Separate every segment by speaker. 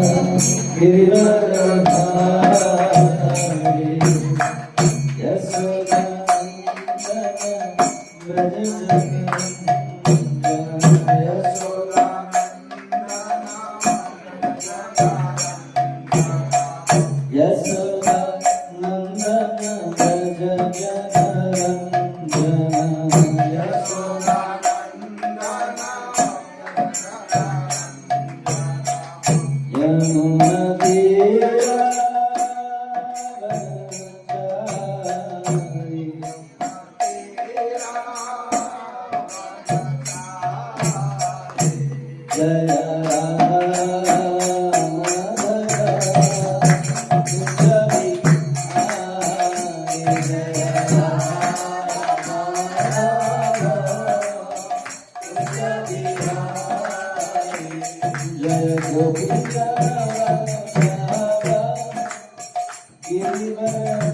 Speaker 1: गिरिवरधारी यशोदानन्दन व्रज जगन्नाथ यशोदानन्दन व्रज जगन्नाथ यमुना जय गोविंदा गिरिवरधारी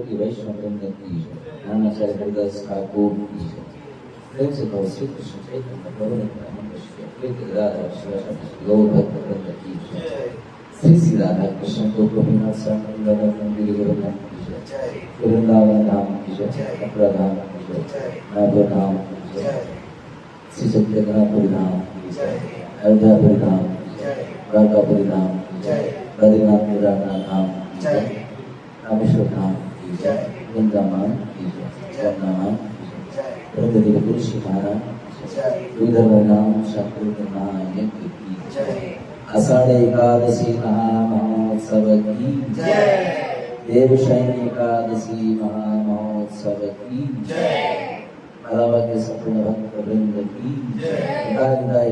Speaker 1: कोटि वैष्णव वृंद की जय। नानाचार्य हरिदास ठाकुर की जय। प्रेम से कहो श्री कृष्ण चैतन्य प्रभु नित्यानंद श्री अद्वैत गदाधर शिवासादि गौर भक्त वृंद की जय। श्री श्री राधा कृष्ण को गोपीनाथ स्वामी राधा मंदिर गोवर्धन की जय। वृंदावन धाम की जय। मथुरा धाम की जय। नागौर धाम की जय। श्री सत्यनारायण धाम की जय। अयोध्यापुरी धाम की जय। द्वारकापुरी धाम की जय। बद्रीनाथ केदारनाथ धाम की जय। रामेश्वर धाम की जय। वृंदावन की जय। जगन्नाथ प्रगति तुलसी महाराज विदर्भ नाम संपूर्ण नायक की जय। आषाढ़ एकादशी महामहोत्सव की जय। देवशयन एकादशी महामहोत्सव की जय। बाबा के संपूर्ण भक्त वृंद की जय।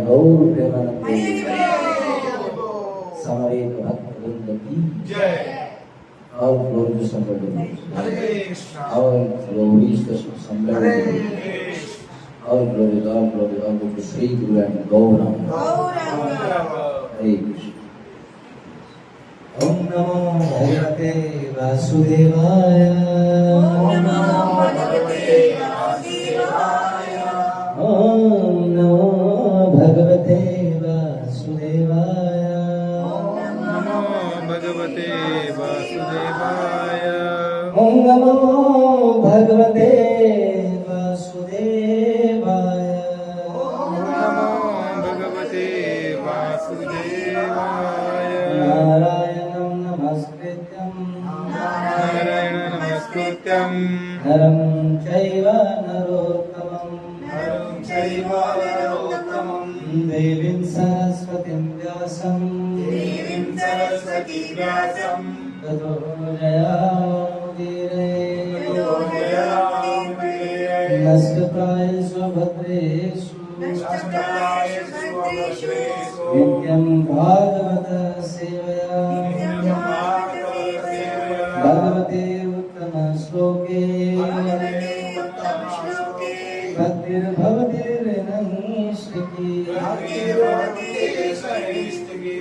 Speaker 1: गौर प्रेमानंद समवेत भक्त वृंद की जय। और ग्लोरी और ग्लोरी और ग्लोरी और श्री गुरु एंड गौरांग हरे कृष्ण। ओम नमो भगवते वासुदेवाय। ओम नमो भगवते वासुदेवाय। ओम नमो भगवते वासुदेवाय। ओम नमो भगवते वासुदेवाय। ओम नमो भगवते वासुदेवाय। ओम नमो भगवते वासुदेवाय। नारायणं नमस्कृत्यं नरं चैव नरोत्तमं देवीं सरस्वतीं व्यासं ततो जयामुदीरये। नमस्कृताय स्वभद्रेषु नित्यं भागवत सेवया। भगवते उत्तम श्लोके भक्तिर्भवतिर्नैष्टिकी।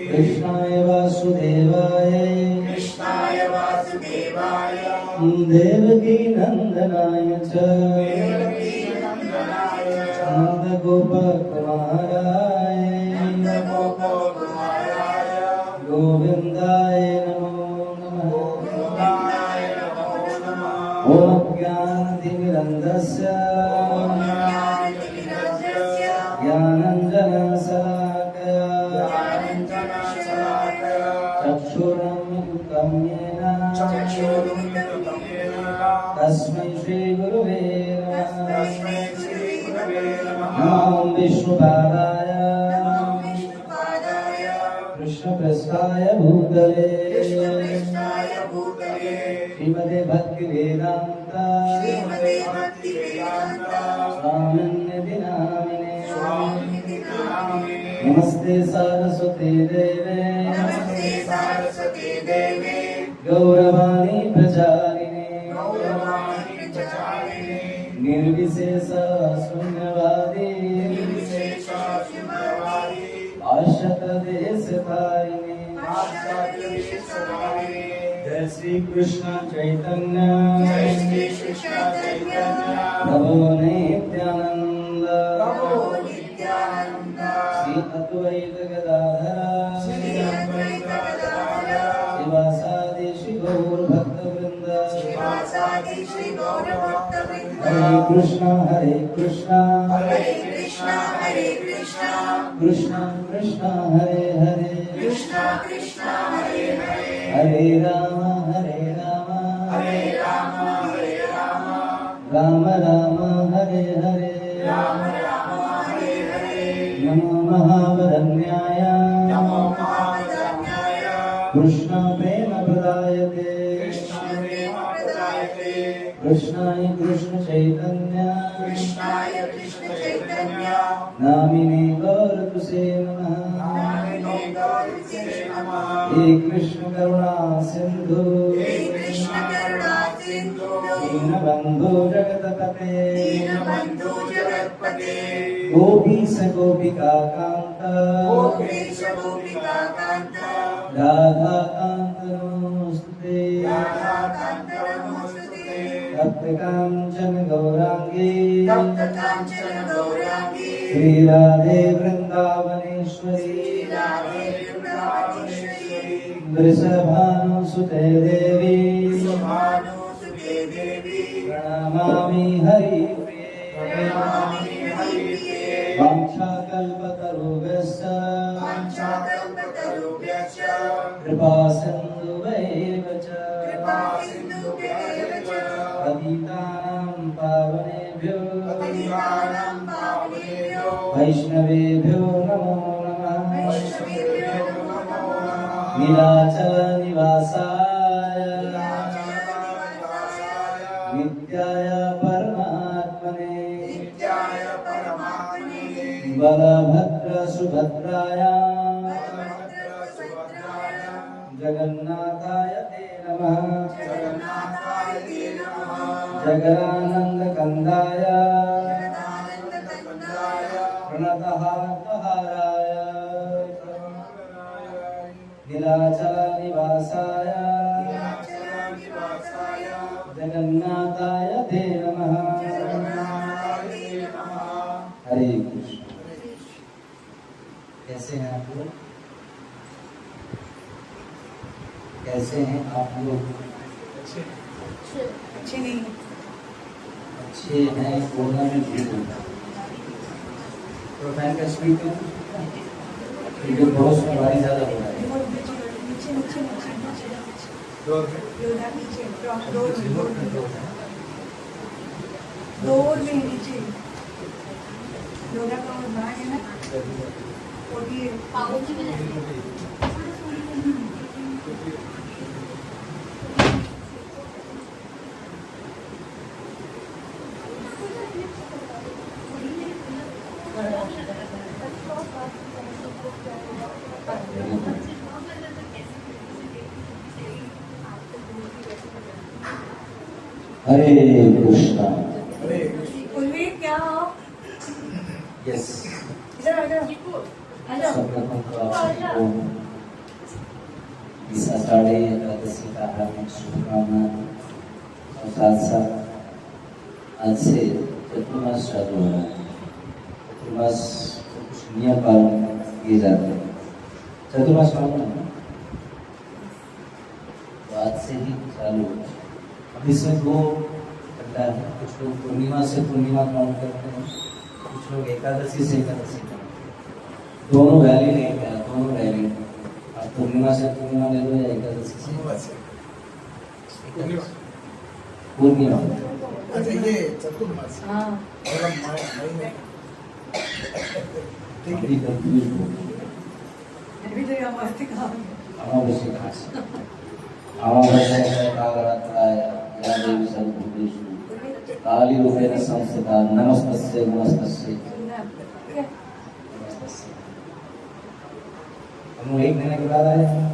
Speaker 1: कृष्णाय वासुदेवाय देवकी नंदनाय च नंदगोपकुमाराय गोविन्दाय नमो नमः। ओम ज्ञानतिमिरन्धस्य ज्ञानञ्जनशलाकया चक्षुरुन्मिलितं येन तस्मै श्रीगुरुवे नमः। नमो विष्णुपादाय कृष्णप्रेष्ठाय भूतले श्रीमते भक्तिवेदान्त स्वामिन्निधि नामिने। नमस्ते सरस्वती देवे गौरवाणी प्रचारिणे निर्विशेष शून्यवादी आशत देशतारिणे। जय श्री कृष्ण चैतन्य प्रभु नित्यानंद श्री अद्वैत गदाधर शिवासादि श्री गौर भक्त वृंद। हरे कृष्णा कृष्णा कृष्णा कृष्णा हरे हरे हरे राम राम राम हरे हरे। नमो महावदन्याय कृष्ण प्रेम प्रदायते। कृष्णाय कृष्ण चैतन्य नामिने गौरतुसे नमः। हे कृष्ण करुणा सिंधु दीनबंधु जगतपते गोपीश गोपिका कांत राधा कांत नमोस्तुते।
Speaker 2: कांचन गौरांगी
Speaker 1: श्री राधे वृंदावनेश्वरी वृषभानुसुते देवी प्रणमामि हरिप्रिये वाञ्छाकल्पतरुभ्यश्च कृपा सिन्धुभैव च पतितानां पावनेभ्यो वैष्णवेभ्यो नमो नमः नीलाचल निवासाय नित्याय परमात्मने बलभद्र सुभद्राय जगन्नाथाय ते नमः जगदानंद कंदाय प्रणतहाराय नीलाचल निवासाय जगन्नाथाय ते नमः। हरे कृष्ण। कैसे हैं आप लोग? कैसे हैं आप लोग?
Speaker 2: अच्छे नहीं
Speaker 1: अच्छे हैं। बोलना में ठीक होता है। प्रोफाइल का स्पीड क्योंकि बहुत सवारी ज़्यादा हो रहा है।
Speaker 2: डोर में नीचे योगा का बाहर है ना, और ये
Speaker 1: हरे कृष्णा।
Speaker 2: कुलवीर क्या हो?
Speaker 1: यस।
Speaker 2: इधर आ जाओ।
Speaker 1: सर्वप्रथम तो आप सबको इस आषाढ़ी एकादशी का हार्दिक शुभकामना और साथ साथ आज से चतुर्मास चालू हो रहा है। चतुर्मास कुछ नियम पालन किए जाते हैं। चतुर्मास पालन है तो आज से ही चालू हो। अब इसमें दो घंटा है। कुछ लोग पूर्णिमा से पूर्णिमा काउंट करते हैं, कुछ लोग एकादशी से एकादशी करते हैं। दोनों वैली नहीं है, दोनों वैली। आप पूर्णिमा से पूर्णिमा ले लो या एकादशी से पूर्णिमा।
Speaker 3: अच्छा ये चतुर्मास।
Speaker 2: हाँ
Speaker 1: अभी कंफ्यूज हो
Speaker 2: अभी तो यहाँ मस्ती कहा
Speaker 1: अमावस्या खास अमावस्या है कालरात्राय या देवी सर्वभूतेषु काली रूपेण संस्थिता नमस्तस्यै नमस्तस्यै नमस्तस्यै। हम लोग 1 महीने के बाद आए हैं।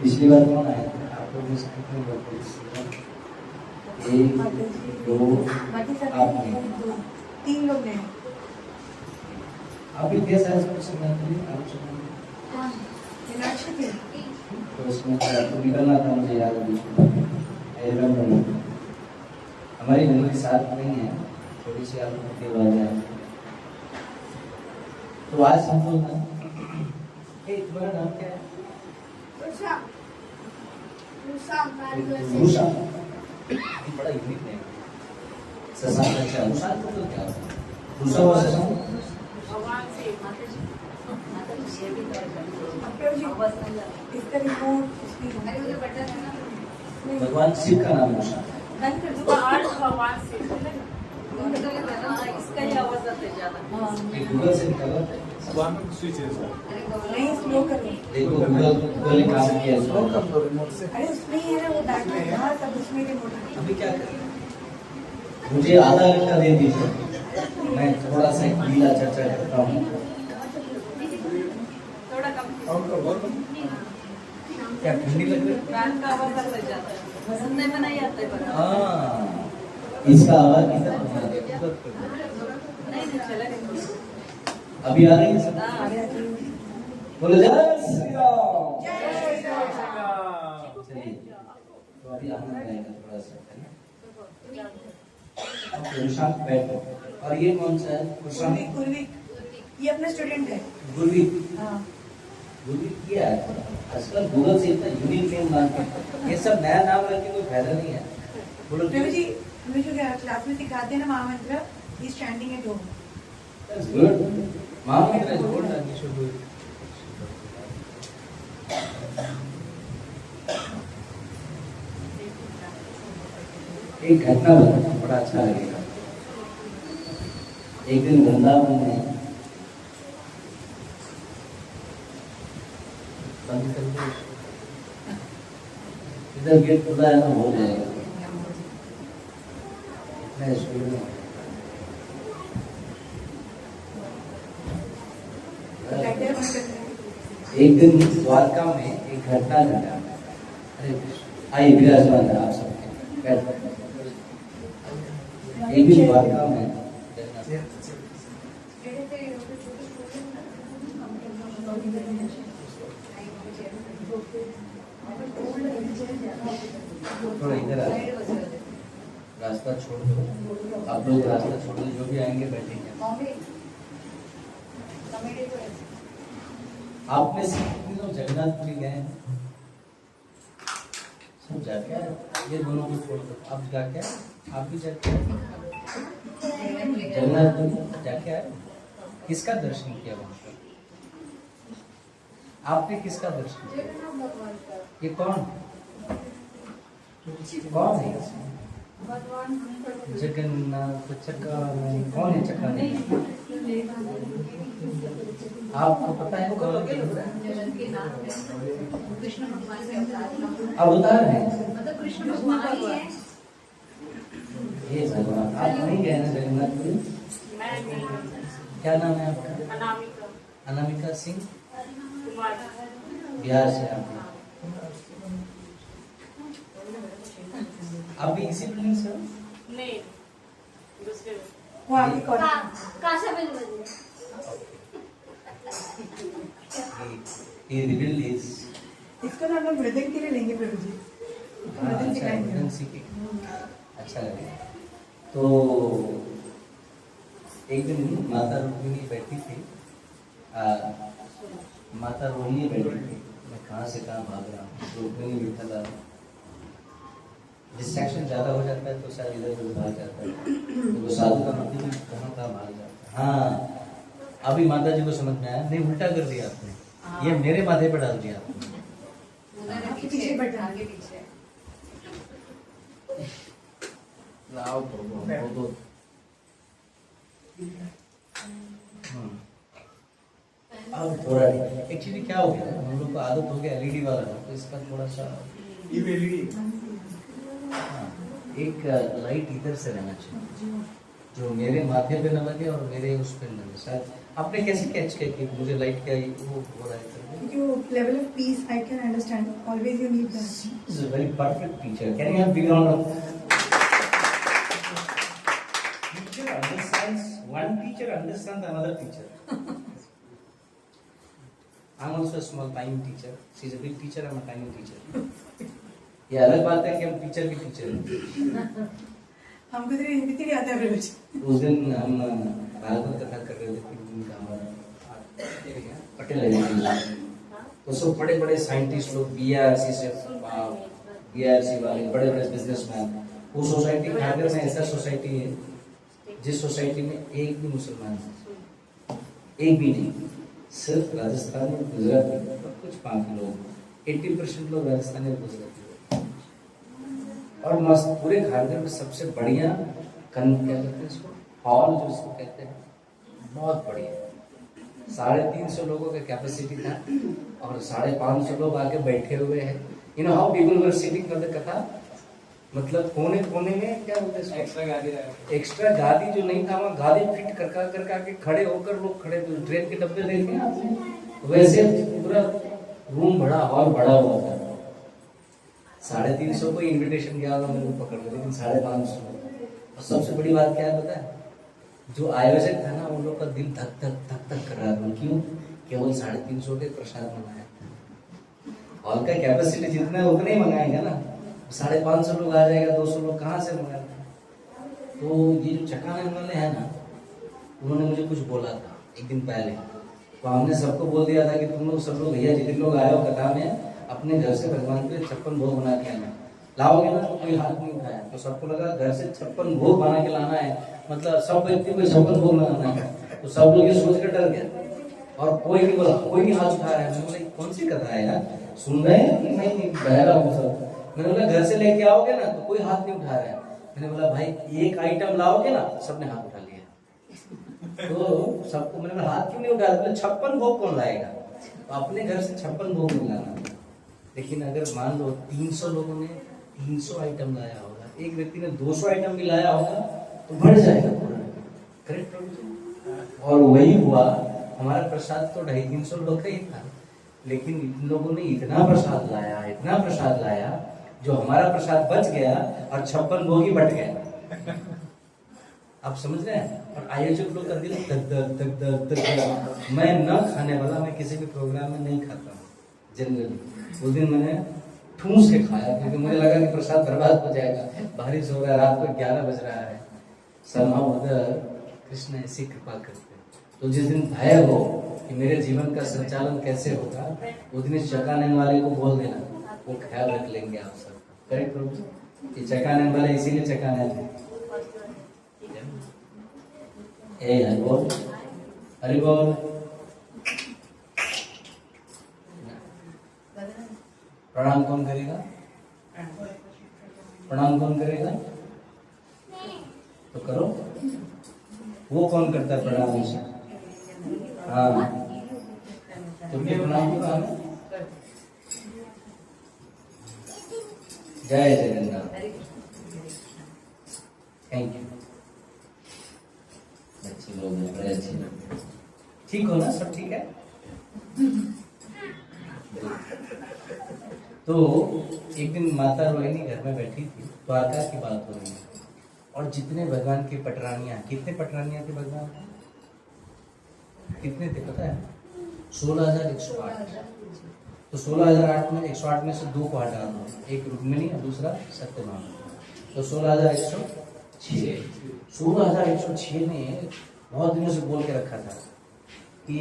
Speaker 1: पिछली बार कौन आए थे? आप लोग कितने लोग थे? 1 2 आपने
Speaker 2: 3 लोग ने
Speaker 1: अभी कैसा है उसको सुनने के लिए आप सुनिए।
Speaker 2: मीनाक्षी थी
Speaker 1: तो उसमें तो निकलना था मुझे याद है बीच में। हमारी मेमोरी साथ नहीं है, थोड़ी सी आप लोगों की आवाज़ है। तो आज हम लोग ना तुम्हारा नाम क्या है? रूसा। बड़ा यूनिक नेम। शशांक। अच्छा रूसा तो क्या होता है? रूसा और शशांक
Speaker 2: इसका रिमोट
Speaker 1: भगवान शिव का नाम रूसा। गूगल से निकाला
Speaker 2: नहीं स्लो करो।
Speaker 1: देखो गूगल ने काम किया
Speaker 3: स्लो कर दो रिमोट से।
Speaker 2: अरे उसमें ही है ना वो डाटा। हाँ सब उसमें रिमोट है।
Speaker 1: अभी क्या करें? मुझे आधा घंटा दे दीजिए, मैं थोड़ा सा गीला चर्चा करता हूँ।
Speaker 3: और करो।
Speaker 1: क्या ठंडी लग रही है? हाँ, इसका आवाज कितना अभी आ रही है? बोलो जय श्री राम। चलिए तो अभी आनंद आएगा थोड़ा सा, है ना? प्रशांत बैठो। और ये कौन सा है? प्रशांत
Speaker 2: गुरवीक, ये अपना स्टूडेंट है।
Speaker 1: गुरवीक।
Speaker 2: हाँ।
Speaker 1: गुरवीक क्या है? आजकल गूगल से इतना यूनिक नेम मांगते हैं, ये सब नया नाम रख के कोई फायदा नहीं है। बोलो
Speaker 2: प्रभु जी, हमें जो क्लास में सिखाते हैं ना महामंत्र, he standing at home.
Speaker 1: That's good. महामंत्र is good and you should do it. एक घटना बताना बड़ा अच्छा लगेगा। एक दिन वृंदावन में बंद कर दो, इधर गेट खुला है ना, हो जाएगा। इतना स्पीड में
Speaker 2: लाइटर बंद करते हैं।
Speaker 1: एक दिन द्वारका में एक घटना घटा। अरे आइए विराजमान है आप सबके, बैठ। एक दिन द्वारका में थोड़ा इधर आ, रास्ता छोड़ दो, आप लोग रास्ता छोड़ दो, जो भी आएंगे बैठेंगे। आप में से कितने लोग जगन्नाथपुरी गए हैं? सब जाके आए? ये दोनों को छोड़ दो, आप जाके आए? आप भी जाके आए? जगन्नाथपुरी जाके आए? किसका दर्शन किया वहां पर? आपने किसका दर्शन किया? ये कौन कौन है? जगन्नाथ चक्रानंद। कौन है चक्रानंद? आपको पता है कौन है? अवतार है,
Speaker 4: मतलब कृष्ण भगवान ही है।
Speaker 1: ये भगवान। आप नहीं गए ना जगन्नाथपुरी? क्या नाम है आपका?
Speaker 4: अनामिका
Speaker 1: अनामिका सिंह।
Speaker 4: कुमार।
Speaker 1: बिहार से आप भी इसी बिल्डिंग से हो?
Speaker 4: नहीं, दूसरे
Speaker 2: वो आगे कौन?
Speaker 1: He revealed his
Speaker 2: इसको ना हम लोग मृदंग के लिए लेंगे प्रभु जी। मृदंग
Speaker 1: अच्छा
Speaker 2: सिखाएंगे।
Speaker 1: मृदंग सीखे, अच्छा लगेगा। तो एक दिन माता रोहिणी बैठी थी, माता रोहिणी बैठी थी, मैं कहाँ से कहाँ भाग रहा हूँ, रोहिणी बैठा था। डिस्ट्रैक्शन ज्यादा हो जाता है तो शायद इधर उधर भाग जाता है, तो साधु का मतलब कहाँ कहाँ भाग जाता है। हाँ, अभी माता जी को समझ में आया, नहीं उल्टा कर दिया आपने, ये मेरे माथे पर डाल दिया आपने।
Speaker 2: पीछे बैठा।
Speaker 4: आगे पीछे।
Speaker 1: लाओ प्रभु। अब थोड़ा एक्चुअली क्या हो गया, हम लोग को आदत हो गया एलईडी वाला, तो इसका थोड़ा सा एक लाइट इधर से रहना चाहिए, जो मेरे माथे पे न लगे और मेरे उस पे न लगे। शायद आपने कैसे कैच किया कि मुझे लाइट क्या वो हो रहा है?
Speaker 2: क्योंकि वो level of peace I can understand. Always you need that.
Speaker 1: This is a very perfect teacher. Can you have big round of teacher understands, one teacher understands another teacher. I'm also a small tiny teacher. She's a big teacher, I'm a tiny teacher. ये अलग बात है कि हम teacher भी teacher हैं।
Speaker 2: हमको तो हिंदी नहीं आता है प्रभु जी।
Speaker 1: उस दिन हम भागवत कथा कर रहे थे, 3 दिन का हमारा पटेल एजुकेशन, तो सब बड़े बड़े साइंटिस्ट लोग, बीआरसी वाले बड़े बड़े बिजनेसमैन, वो सोसाइटी खाकर में ऐसा सोसाइटी है जिस सोसाइटी में एक भी मुसलमान है, एक भी नहीं, सिर्फ राजस्थानी गुजराती और कुछ बाकी लोग, 80% लोग राजस्थानी और गुजराती। और मस्त पूरे खारगर में सबसे बढ़िया क्या कहते हैं इसको, हॉल जो इसको कहते हैं, बहुत बढ़िया, 350 लोगों का कैपेसिटी था और 550 लोग आके बैठे हुए हैं। You know how people were sitting for the कथा, मतलब कोने कोने में क्या बोलते हैं, एक्स्ट्रा गादी जो नहीं था वहाँ गादी फिट कर के खड़े होकर लोग खड़े, ट्रेन के डब्बे देखे वैसे पूरा रूम बड़ा, हॉल बड़ा हुआ था। 350 को इन्विटेशन गया होगा मेरे को पकड़ के, लेकिन 550। और सबसे बड़ी बात क्या है पता है, जो आयोजक था ना, उन लोग का दिल धक धक कर रहा था। क्यों? केवल 350 के प्रसाद मंगाया। हॉल का कैपेसिटी जितना है उतना ही मंगाएंगे ना, 550 लोग आ जाएगा, 200 लोग कहाँ से मंगा? तो ये जो चकाने वाले हैं ना, उन्होंने मुझे कुछ बोला था एक दिन पहले, तो हमने सबको बोल दिया था कि तुम लोग सब लोग भैया जितने लोग आए हो कथा में अपने घर से भगवान के 56 भोग बना के आना, लाओगे ना? तो कोई हाथ नहीं उठाया, तो सबको लगा घर से 56 भोग बना के लाना है, मतलब सब व्यक्ति को 56 भोग बनाना है। तो सब लोग ये सोच कर डर गए और कोई नहीं बोला, कोई नहीं हाथ उठा रहा है। मैंने बोला कौन सी कथा है यार, सुन रहे हैं कि नहीं? बहरा हूँ सब। मैंने बोला घर से लेके आओगे ना? तो कोई हाथ नहीं उठा रहा है। मैंने बोला भाई एक आइटम लाओगे ना? सबने हाथ उठा लिया। तो सबको मैंने बोला हाथ क्यों नहीं उठा रहे? 56 भोग कौन लाएगा? तो अपने घर से 56 भोग नहीं लाना। लेकिन अगर मान लो 300 लोगों ने 300 आइटम लाया होगा, एक व्यक्ति ने 200 आइटम भी लाया होगा, तो बढ़ जाएगा पूरा। करेक्ट प्रभु जी? और वही हुआ, हमारा प्रसाद तो 250-300 लोग का ही था, लेकिन इन लोगों ने इतना प्रसाद लाया, इतना प्रसाद लाया, जो हमारा प्रसाद बच गया और 56 भोग ही बट गए। आप समझ रहे हैं? और आयोजक लोग का दिल धक धक धक धक धक। मैं न खाने वाला, मैं किसी भी प्रोग्राम में नहीं खाता हूँ जनरली। उस दिन मैंने ठूस के खाया क्योंकि मुझे लगा कि प्रसाद बर्बाद हो जाएगा। बारिश हो रहा है, रात को 11 बज रहा है। somehow other कृष्ण ऐसी कृपा करते। तो जिस दिन भय हो कि मेरे जीवन का संचालन कैसे होगा, उस दिन चकाने वाले को बोल देना, वो ख्याल रख लेंगे आप सब। करेक्ट प्रभु? ये चकाने वाले इसीलिए चकाने थे। हरि बोल, हरि बोल। प्रणाम कौन करेगा? प्रणाम कौन करेगा? तो करो। वो कौन करता है प्रणाम? से हाँ, तुम भी प्रणाम करो। जय जगन्नाथ। Thank you. अच्छे लोग हैं, बड़े अच्छे लोग। ठीक हो ना? सब ठीक है? तो एक दिन माता रोहिणी घर में बैठी थी, द्वारका की बात हो रही है, और जितने भगवान की पटरानियां, कितने पटरानियां थे भगवान? कितने थे पता है? 16,108। तो 16,008 में 108 में से 2 को हटा दो, एक रुक्मिणी और दूसरा सत्यभामा, तो 16,106। 16,106 ने बहुत दिनों से बोल के रखा था कि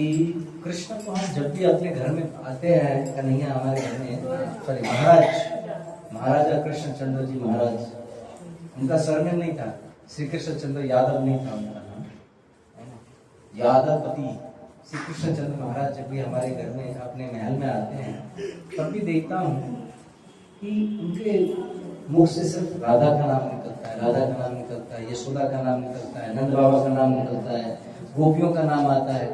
Speaker 1: कृष्ण को हम जब भी अपने घर में आते हैं, कन्हैया हमारे घर में, सॉरी महाराजा कृष्णचंद्र जी महाराज, उनका सरनेम नहीं था, श्री कृष्णचंद्र यादव नहीं था उनका नाम, यादवपति। श्री कृष्णचंद्र महाराज जब भी हमारे घर में अपने महल में आते हैं, तब भी देखता हूँ कि उनके मुख से सिर्फ राधा का नाम निकलता है, राधा का नाम निकलता है, यशोदा का नाम निकलता है, नंद बाबा का नाम निकलता है, गोपियों का नाम आता है,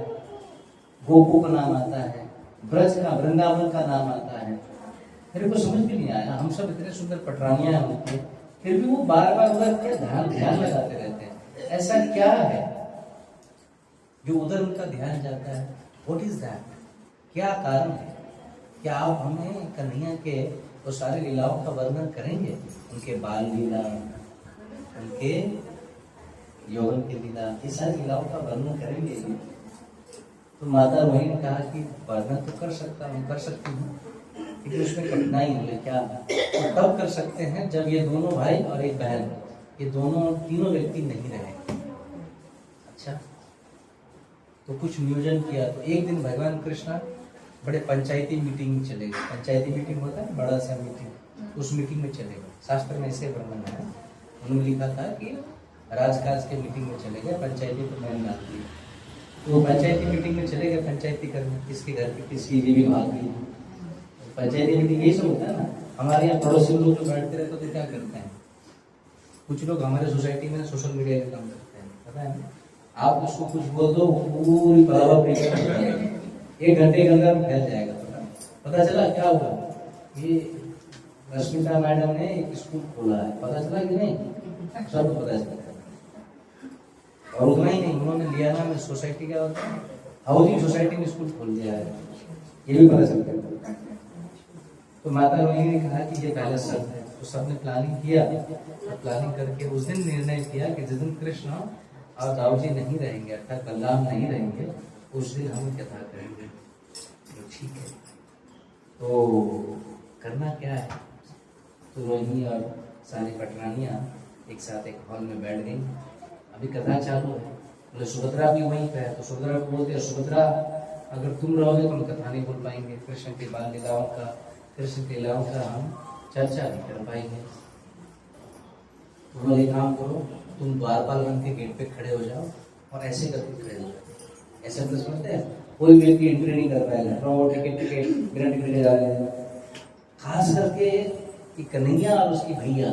Speaker 1: गोपू का नाम आता है, ब्रज का, वृंदावन का नाम आता है। मेरे को समझ भी नहीं आया, हम सब इतने सुंदर पटरानियां होती हैं, फिर भी वो बार बार उधर क्या ध्यान लगाते रहते हैं। ऐसा क्या है जो उधर उनका ध्यान जाता है? What is that? क्या कारण है? क्या आप हमें कन्हैया के वो सारी लीलाओं का वर्णन करेंगे? उनके बाल लीला, उनके यौवन की लीला, ये सारी लीलाओं का वर्णन करेंगे। तो माता रोहिणी ने कहा कि वर्णन तो कर सकती हूँ, लेकिन उसमें कठिनाई है। क्या? तो तब कर सकते हैं जब ये दोनों भाई और एक बहन, ये तीनों व्यक्ति नहीं रहे। अच्छा, तो कुछ नियोजन किया। तो एक दिन भगवान कृष्ण बड़े पंचायती मीटिंग में चले गए। पंचायती मीटिंग होता है बड़ा सा मीटिंग, उस मीटिंग में चले गए। शास्त्र में ऐसे वर्णन है, उन्होंने लिखा था कि राजकाज के मीटिंग में चले गए, पंचायती तो मैंने डाल दी। तो पंचायती मीटिंग में चले गए, पंचायती करने, किसके घर की किसकी भी भाग गई। पंचायती मीटिंग यही सब होता है ना। हमारे यहाँ पड़ोसी लोग जो बैठते रहते तो क्या करते हैं, कुछ लोग हमारे सोसाइटी में सोशल मीडिया का काम करते हैं, पता है ना? आप उसको कुछ बोल दो, पूरी बराबर 1 घंटे के अंदर फैल जाएगा। पता चला क्या हुआ? ये रश्मिता मैडम ने एक स्कूल खोला है, पता चला कि नहीं? सब पता चला। और उतना ही नहीं, उन्होंने लियाना में सोसाइटी क्या होता है, हाउसिंग सोसाइटी में स्कूल खोल दिया है, ये भी पता चलता है। तो माता रोहिणी ने कहा कि ये पहला शब्द है। तो सबने प्लानिंग किया, प्लानिंग करके उस दिन निर्णय किया कि जिस दिन कृष्ण और दाऊ जी नहीं रहेंगे, अर्थात बलराम नहीं रहेंगे, उस दिन हम कथा करेंगे। तो ठीक है, तो करना क्या है? तो रोहिणी और सारी पटरानियाँ एक साथ एक हॉल में बैठ गई। अभी कथा चालू है। बोले सुभद्रा भी वहीं पे है, तो सुभद्रा को बोलते हैं सुभद्रा अगर तुम रहोगे तो हम कथा नहीं बोल पाएंगे, कृष्ण की बाल लीलाओं का, कृष्ण की लीलाओं का हम चर्चा नहीं कर पाएंगे। तो एक काम करो, तुम द्वारपाल बन के गेट पे खड़े हो जाओ और ऐसे करके खड़े हो जाओ। ऐसे मतलब समझते हैं, कोई व्यक्ति एंट्री नहीं कर पाएगा, टिकट बिना टिकट जा रहे हैं। खास करके कि कन्हैया और उसकी भैया,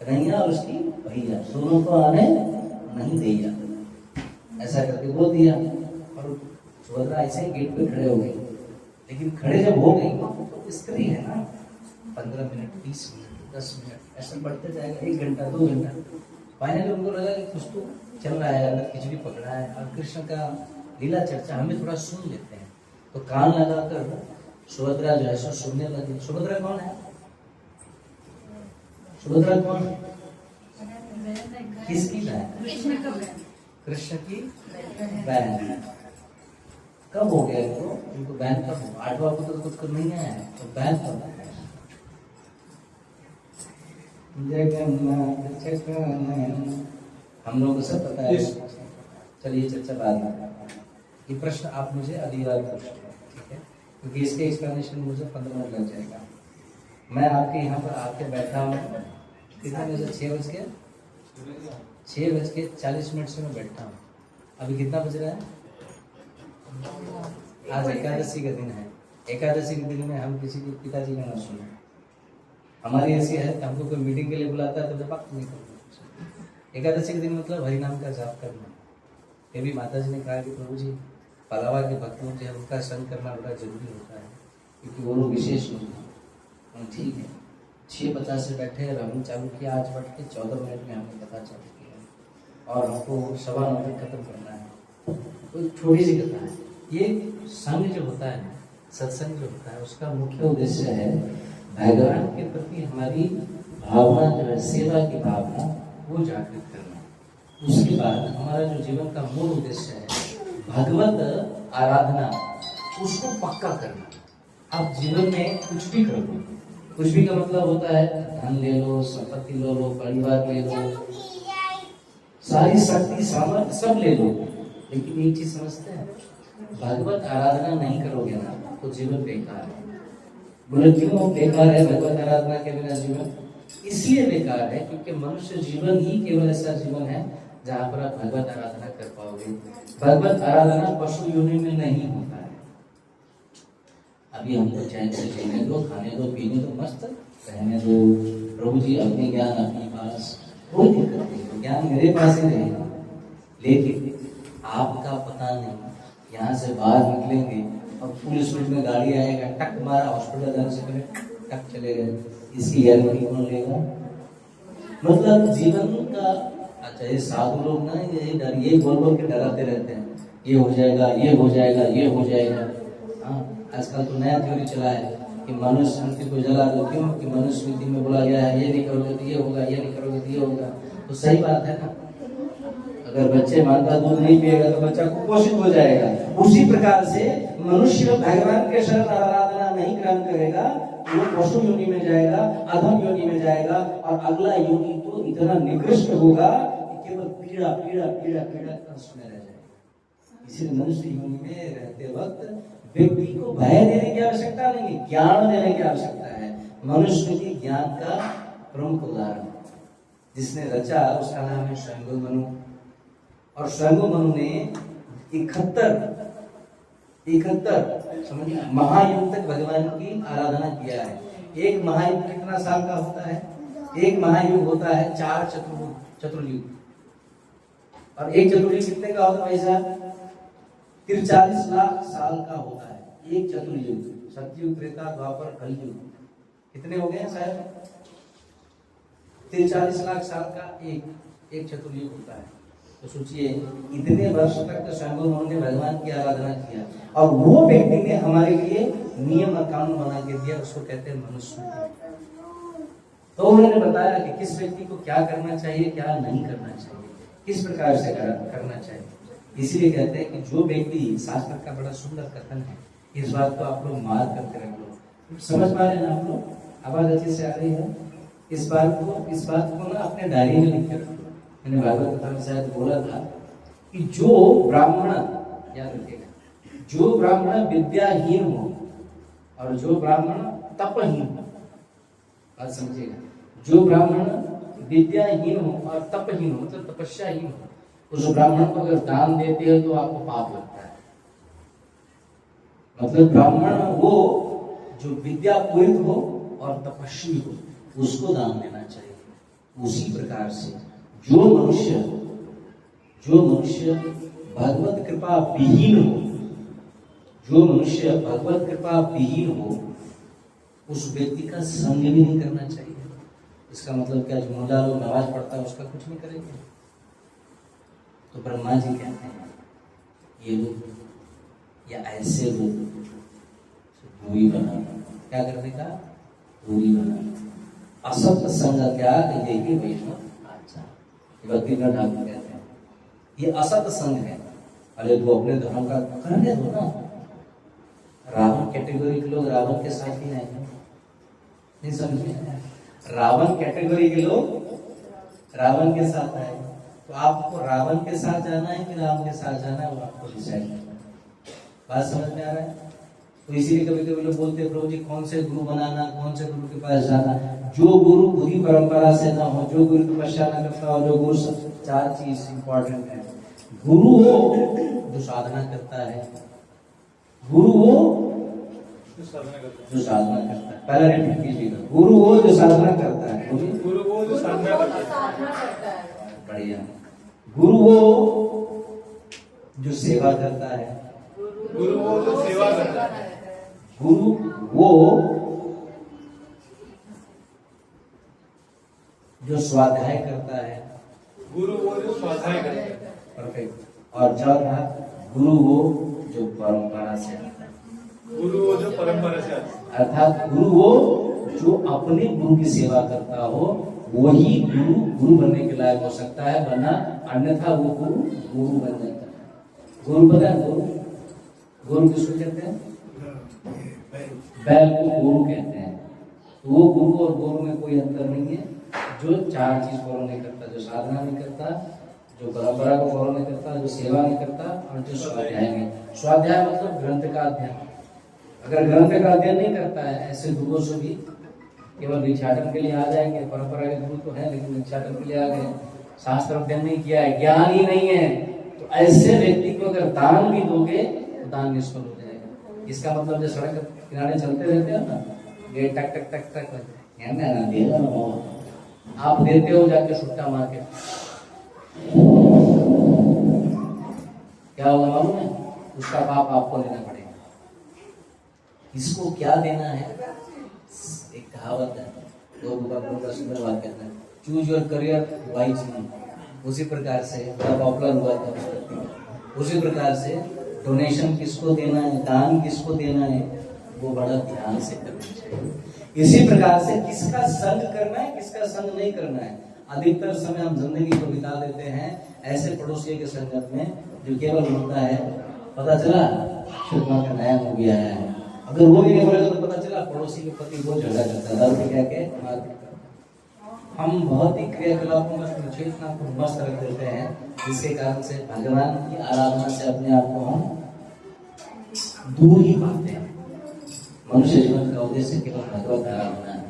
Speaker 1: कन्हैया और उसकी भैया दोनों को आने नहीं दिया, ऐसा करके बोल दिया। और सुभद्रा ऐसे ही गेट पे खड़े हो गई। लेकिन खड़े जब हो गई तो स्त्री है ना, 15 मिनट 20 मिनट 10 मिनट ऐसा बढ़ते जाएगा, 1 घंटा 2 घंटा। फाइनली उनको लगा कि कुछ तो चल रहा है, अगर खिचड़ी पकड़ा है और कृष्ण का लीला चर्चा हमें थोड़ा सुन लेते हैं। तो कान लगाकर सुभद्रा जो है सो सुनने लगी। सुभद्रा कौन है? सुभद्रा कौन है? किसकी बहन? कृष्ण की बहन। कब हो गया इनको बहन? कब हो? 8वां पुत्र तो कुछ नहीं आया, तो बहन कब है? हम लोग को सब पता है। चलिए चर्चा बाद में। ये प्रश्न आप मुझे अगली बार पूछिए, ठीक है? क्योंकि इसके एक्सप्लेनेशन मुझे 15 मिनट लग जाएगा। मैं आपके यहाँ पर आके बैठा हूँ कितने बजे? 6:40 से मैं बैठा हूँ। अभी कितना बज रहा है? आज एकादशी का दिन है। एकादशी के दिन में हम किसी के पिताजी का नाम सुने। हमारी ऐसी है कि हमको कोई मीटिंग के लिए बुलाता है तो जब नहीं करना। एकादशी के दिन मतलब हरि नाम का जाप करना। ये भी माता जी ने कहा कि प्रभु जी पलावा के भक्तों से उनका संग करना बड़ा जरूरी होता है, क्योंकि वो लोग विशेष लोग हैं। ठीक है, 6:50 से बैठे हम चालू किया, आज बढ़ के 14 मिनट में हमने कथा चालू किया और हमको 9:15 तक खत्म करना है। तो छोटी सी कथा है। ये संग जो होता है, सत्संग जो होता है, उसका मुख्य उद्देश्य है भगवान के प्रति हमारी भावना जो है, सेवा की भावना, वो जागृत करना। उसके बाद हमारा जो जीवन का मूल उद्देश्य है भगवत आराधना, उसको पक्का करना। आप जीवन में कुछ भी कर लो, कुछ भी का मतलब होता है धन ले लो, संपत्ति ले लो, परिवार ले लो, सारी शक्ति सामर्थ्य सब ले लो, लेकिन एक चीज समझते हैं, भगवत आराधना नहीं करोगे ना तो जीवन बेकार है। बोले क्यों बेकार है भगवत आराधना के बिना जीवन? इसलिए बेकार है क्योंकि मनुष्य जीवन ही केवल ऐसा जीवन है जहाँ पर आप भगवत आराधना कर पाओगे। भगवत आराधना पशु योनि में नहीं होता है। अभी हमको चैन से जीने दो, खाने दो, पीने दो, मस्त रहने दो। प्रभु जी अपने ज्ञान अपने पास, कोई दिक्कत नहीं, ज्ञान मेरे पास ही रहेगा। लेकिन आपका पता नहीं, यहाँ से बाहर निकलेंगे और फुल स्पीड में गाड़ी आएगा, टक मारा, हॉस्पिटल जाने से पहले टक चले गए, इसकी गारंटी कौन लेगा? मतलब जीवन का, अच्छा ये साधु लोग ना यही डर, ये बोल बोल के डराते रहते हैं, ये हो जाएगा, ये हो जाएगा, ये हो जाएगा। हाँ, आजकल तो नया थ्योरी चला है कि मनुष्य स्मृति को जला दो। क्यों? कि मनुष्य स्मृति में बोला गया है ये नहीं करोगे तो ये होगा, ये नहीं करोगे तो ये होगा। तो सही बात है ना, अगर बच्चे माँ का दूध नहीं पिएगा तो बच्चा कुपोषित हो जाएगा। उसी प्रकार से मनुष्य भगवान के शरण आराधना नहीं ग्रहण करेगा, वो पशु योनि में जाएगा, अधम योनि में जाएगा, और अगला योनि तो इतना निकृष्ट होगा कि केवल पीड़ा पीड़ा पीड़ा पीड़ा कष्ट में रह जाएगा। इसलिए मनुष्य योनि में रहते वक्त व्यक्ति को भय देने की आवश्यकता नहीं है, ज्ञान देने की आवश्यकता है। मनुष्य के ज्ञान का प्रमुख उदाहरण जिसने रचा उसका नाम है स्वयंभू मनु। और स्वयंभू मनु ने 71 समझिए महायुग तक भगवान की आराधना किया है। एक महायुग कितना साल का होता है? एक महायुग होता है 4 चतुर्युग। और एक चतुर्युग कितने का होता है भाई साहब? 43 लाख साल का होता है एक चतुर्युग। सतयुग, त्रेता, द्वापर, कलयुग कितने हो गए साहब? 43 लाख साल का एक चतुर्युग होता है। तो सोचिए इतने वर्ष तक तो स्वयंभू मनु ने भगवान की आराधना किया, और वो व्यक्ति ने हमारे लिए नियम और कानून बना के दिया, उसको कहते हैं मनुस्मृति। तो उन्होंने बताया कि किस व्यक्ति को क्या करना चाहिए, क्या नहीं करना चाहिए, किस प्रकार से करना चाहिए। इसीलिए कहते हैं कि जो व्यक्ति, शास्त्र का बड़ा सुंदर कथन है, इस बात को आप लोग मार करके रख लो। समझ पा रहे हैं आप लोग? आवाज अच्छे से आ रही है? इस बात को ना अपने डायरी में लिख के रखो। मैंने भागवत कथा में शायद बोला था कि जो ब्राह्मण, याद रखिएगा, जो ब्राह्मण विद्याहीन हो और जो ब्राह्मण तपहीन हो, बात समझिएगा, जो ब्राह्मण विद्याहीन हो और तपहीन हो मतलब तपस्याहीन हो, उस ब्राह्मण को अगर दान देते हो तो आपको पाप लगता है। मतलब ब्राह्मण वो जो विद्या पूरित हो और तपस्वी हो, उसको दान देना चाहिए। उसी प्रकार से जो मनुष्य भगवत कृपा विहीन हो, जो मनुष्य भगवत कृपा विहीन हो, उस व्यक्ति का संग भी नहीं करना चाहिए। इसका मतलब क्या, जो मुल्ला लोग नमाज पढ़ता है उसका कुछ नहीं करेंगे। तो ब्रह्मा जी कहते हैं ये लोग या ऐसे लोग दूरी बना, क्या करने का, दूरी बना। असत संग त्याग ये वैष्णव अच्छा, भक्तिनाथ ठाकुर कहते हैं ये असत संग है। अरे वो अपने धर्म का करने दो ना। रावण कैटेगरी के लोग रावण के साथ ही आए, नहीं समझे? रावण कैटेगरी के लोग रावण के साथ आए, तो आपको रावण के साथ जाना है कि राम के साथ जाना है, वो आपको डिसाइड करना है। बात समझ में आ रहा है? तो इसीलिए कभी कभी लोग बोलते हैं प्रभु जी कौन से गुरु बनाना, कौन से गुरु के पास जाना। जो गुरु बुरी परंपरा से ना हो, जो गुरु तपस्या ना करता हो, जो गुरु सब चार चीज इंपॉर्टेंट है। गुरु वो जो साधना करता है, गुरु वो जो साधना करता है। पहला रिपीट कीजिएगा, गुरु वो जो साधना करता है।
Speaker 3: गुरु वो जो साधना करता है।
Speaker 1: बढ़िया। गुरु वो जो सेवा करता है,
Speaker 3: गुरु वो जो सेवा करता है।
Speaker 1: गुरु वो जो स्वाध्याय करता है,
Speaker 3: गुरु वो जो स्वाध्याय करता है।
Speaker 1: परफेक्ट। और चौथा, गुरु वो जो परंपरा से आता है,
Speaker 3: गुरु वो जो परंपरा से आता है।
Speaker 1: अर्थात गुरु वो जो अपने गुरु की सेवा करता हो, वही गुरु बनने के लायक हो सकता है, वरना अन्यथा वो गुरु बन जाता है। गुरु पता है, गुरु किसको कहते हैं? बैल को गुरु कहते हैं। तो वो गुरु और गुरु में कोई अंतर नहीं है। जो चार चीज फॉलो नहीं करता, जो साधना नहीं करता, जो परंपरा को फॉलो नहीं करता, जो सेवा नहीं करता, और जो स्वाध्याय नहीं। स्वाध्याय मतलब ग्रंथ का अध्ययन। अगर ग्रंथ का अध्ययन नहीं करता है, ऐसे गुरुओं से भी केवल भिक्षाटन के लिए आ जाएंगे। परंपरा के गुरु तो है लेकिन भिक्षाटन के लिए आ गए, शास्त्र अध्ययन नहीं किया है, ज्ञान ही नहीं है, तो ऐसे व्यक्ति को अगर दान भी दोगे तो दान निष्फल हो जाएगा। इसका मतलब जो सड़क किनारे चलते रहते हो ना, गेट टक टक टक टक आप देते हो जाके सुट्टा मार के, क्या होगा मालूम है? उसका पाप आपको लेना पड़ेगा। इसको क्या देना है? एक कहावत है, लोग का सुंदर बात कहते हैं, चूज योर करियर वाइजली। उसी प्रकार से बड़ा पॉपुलर हुआ था, उसी प्रकार से डोनेशन किसको देना है, दान किसको देना है, वो बड़ा ध्यान से करना चाहिए। इसी प्रकार से किसका संग करना है, किसका संग नहीं करना है। अधिकतर समय हम जिंदगी को बिता देते हैं ऐसे पड़ोसी के संगत में जो केवल होता है पता चला शुक्मा का नया मूवी आया है, अगर वो भी नहीं बोलेगा तो पता चला पड़ोसी के पति बहुत झगड़ा करता है, क्या के मारपीट करता। हम बहुत ही क्रियाकलापों में चेतना को मस्त रख देते हैं, जिसके कारण से भगवान की आराधना से अपने आप को हम दूर ही पाते हैं। मनुष्य जीवन का उद्देश्य केवल भगवत आराधना है,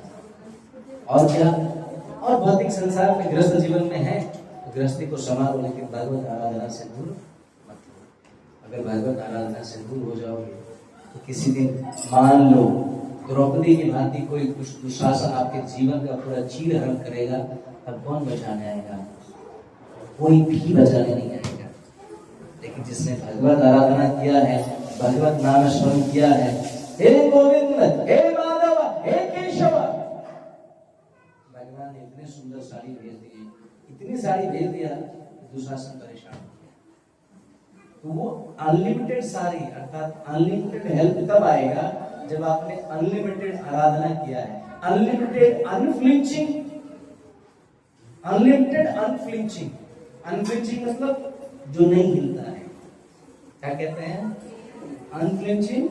Speaker 1: और क्या? और भौतिक संसार में गृहस्थ जीवन में है तो गृहस्थी को संभालो, लेकिन भगवत आराधना से दूर मत हो। अगर भगवत आराधना से दूर हो जाओगे तो किसी दिन मान लो द्रौपदी की भांति कोई दुशासन आपके जीवन का पूरा चीरहरण करेगा, तब कौन बचाने आएगा? कोई भी बचाने नहीं आएगा। लेकिन जिसने भगवत आराधना किया है, भगवत नाम स्मरण किया है, हे गोविंद, हे माधव, हे केशव, भगवान ने इतने सुंदर साड़ी भेज दी, इतनी साड़ी भेज दिया, दुशासन परेशान हो गया। तो वो अनलिमिटेड साड़ी अर्थात अनलिमिटेड हेल्प तब आएगा जब आपने अनलिमिटेड आराधना किया है। Unlimited unflinching, unlimited unflinching, unflinching मतलब जो नहीं हिलता है। क्या कहते हैं? अनफ्लिंचिंग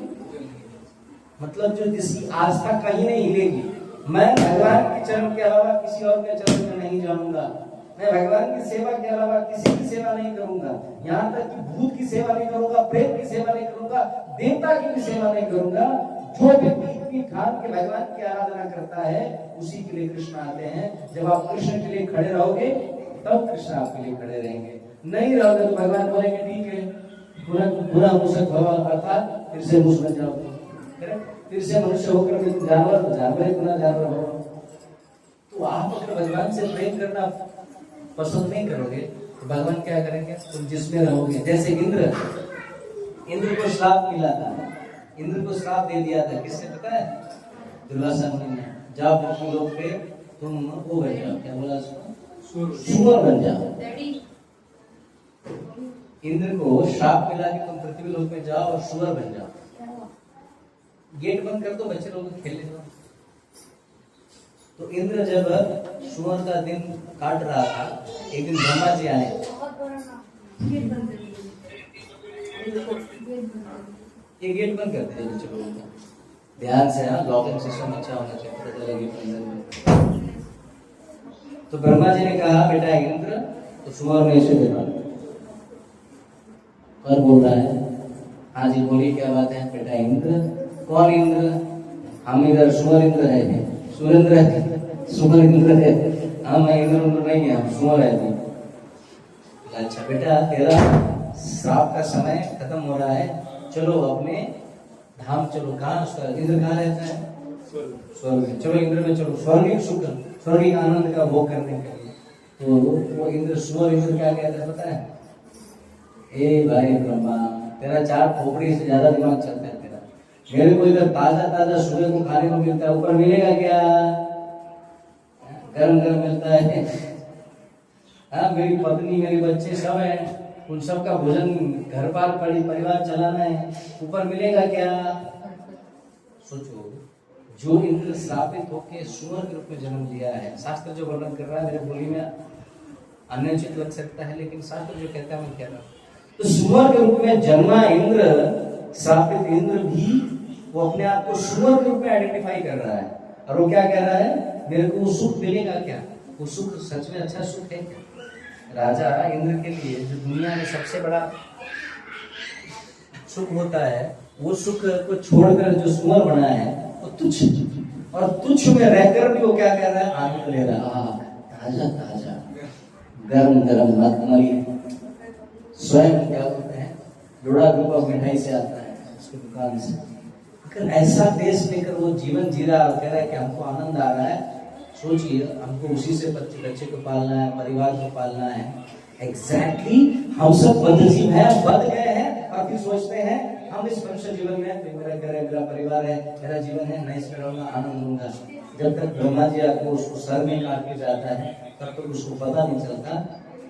Speaker 1: मतलब जो जिसकी आस्था कहीं नहीं हिलेगी,
Speaker 5: मैं भगवान के चरण के अलावा किसी और के चरण में नहीं जाऊंगा, मैं भगवान की सेवा के अलावा किसी की सेवा नहीं करूंगा, यहाँ तक कि भूत की सेवा नहीं करूंगा, प्रेत की सेवा नहीं करूंगा, देवता की भी सेवा नहीं करूंगा। जो व्यक्ति इतनी ठान के भगवान की आराधना करता है उसी के लिए कृष्ण आते हैं। जब आप कृष्ण के लिए खड़े रहोगे तब कृष्ण आपके लिए खड़े रहेंगे, नहीं रहोगे तो भगवान बोलेंगे ठीक है पूरा मुसक भवा, अर्थात फिर से मुस बन जाओ, फिर से मनुष्य होकर के जानवर जानवर पुनः जानवर हो। तो आप अगर भगवान से प्रेम करना पसंद नहीं करोगे तो भगवान क्या करेंगे, तुम जिसमें रहोगे। जैसे इंद्र को श्राप मिला था, इंद्र को श्राप दे दिया था, किसने पता है? दुर्वासा मुनि ने। जाओ पृथ्वी लोक पे तुम वो बन जाओ, क्या बोला उसको? सुअर बन जाओ। इंद्र को श्राप मिला कि तुम पृथ्वी लोक में जाओ और सुअर बन जाओ। गेट बंद कर दो, बच्चे लोग खेलने दो। तो इंद्र जब सुअर का दिन काट रहा था, एक दिन ब्रह्मा जी आए। ये गेट बंद कर दीजिए बच्चे लोगों का, ध्यान से। हाँ, लॉकिंग सिस्टम अच्छा होना चाहिए, पता चले गेट बंद। तो ब्रह्मा जी ने कहा बेटा इंद्र, तो सुअर में ऐसे देखा और बोल रहा है हाँ जी बोलिए क्या बात है बेटा इंद्र। कौन इंद्र? हम इधर सुअर इंद्र है, सुरेंद्र है, सुअर इंद्र है। हाँ मैं इंद्र नहीं है, हम सुअर है। अच्छा बेटा तेरा श्राप का समय खत्म हो रहा है, चलो अपने धाम चलो। कहाँ उसका इंद्र कहाँ रहता है? स्वर्ग में। चलो इंद्र में चलो, स्वर्गिक सुख स्वर्गिक आनंद का भोग करने के लिए। तो वो इंद्र सुअर इंद्र क्या कहता है पता है? ए भाई ब्रह्मा, तेरा 4 खोपड़ी से ज्यादा दिमाग चलता है तेरा। मेरे को इधर ताजा ताजा सूर्य को खाने को मिलता है, ऊपर मिलेगा क्या? गरम गरम मिलता है। हाँ मेरी पत्नी मेरे बच्चे सब हैं, उन सब का भोजन घर बार परिवार चलाना है, ऊपर मिलेगा क्या? सोचो, जो इंद्र श्रापित होकर सुअर के रूप में जन्म लिया है, शास्त्र जो वर्णन कर रहा है मेरे बोली में अन्योचित लग सकता है, लेकिन शास्त्र जो कहता है मैं कह रहा हूँ। तो सुअर के रूप में जन्मा इंद्र, श्रापित इंद्र भी वो अपने आप को सुअर के रूप में आइडेंटिफाई कर रहा है। और वो क्या कह रहा है? मेरे को वो सुख मिलेगा क्या? वो सुख सच में अच्छा सुख है क्या? राजा इंद्र के लिए जो दुनिया में सबसे बड़ा सुख होता है, वो सुख को छोड़कर जो सुअर बना है वो तुच्छ, और तुच्छ में रहकर भी वो क्या कह रहा है? आनंद ले रहा है, ताजा ताजा गरम गरम मखमली। स्वयं क्या होते हैं? जोड़ा ग्रुप ऑफ मिठाई से आता है उसकी दुकान से। अगर ऐसा देश लेकर वो जीवन जी रहा है, कह रहा है कि हमको आनंद आ रहा है, सोचिए हमको उसी से बच्चे को पालना है, परिवार को पालना है। एग्जैक्टली हम सब बद्ध जीव हैं, बद गए हैं और फिर सोचते हैं हम इस मनुष्य जीवन में तो मेरा घर है, मेरा परिवार है, मेरा जीवन है, मैं इसमें रहूंगा, आनंद लूंगा। जब तक ब्रह्मा जी आपको उसको सर में काट के जाता है तब तक उसको पता नहीं चलता।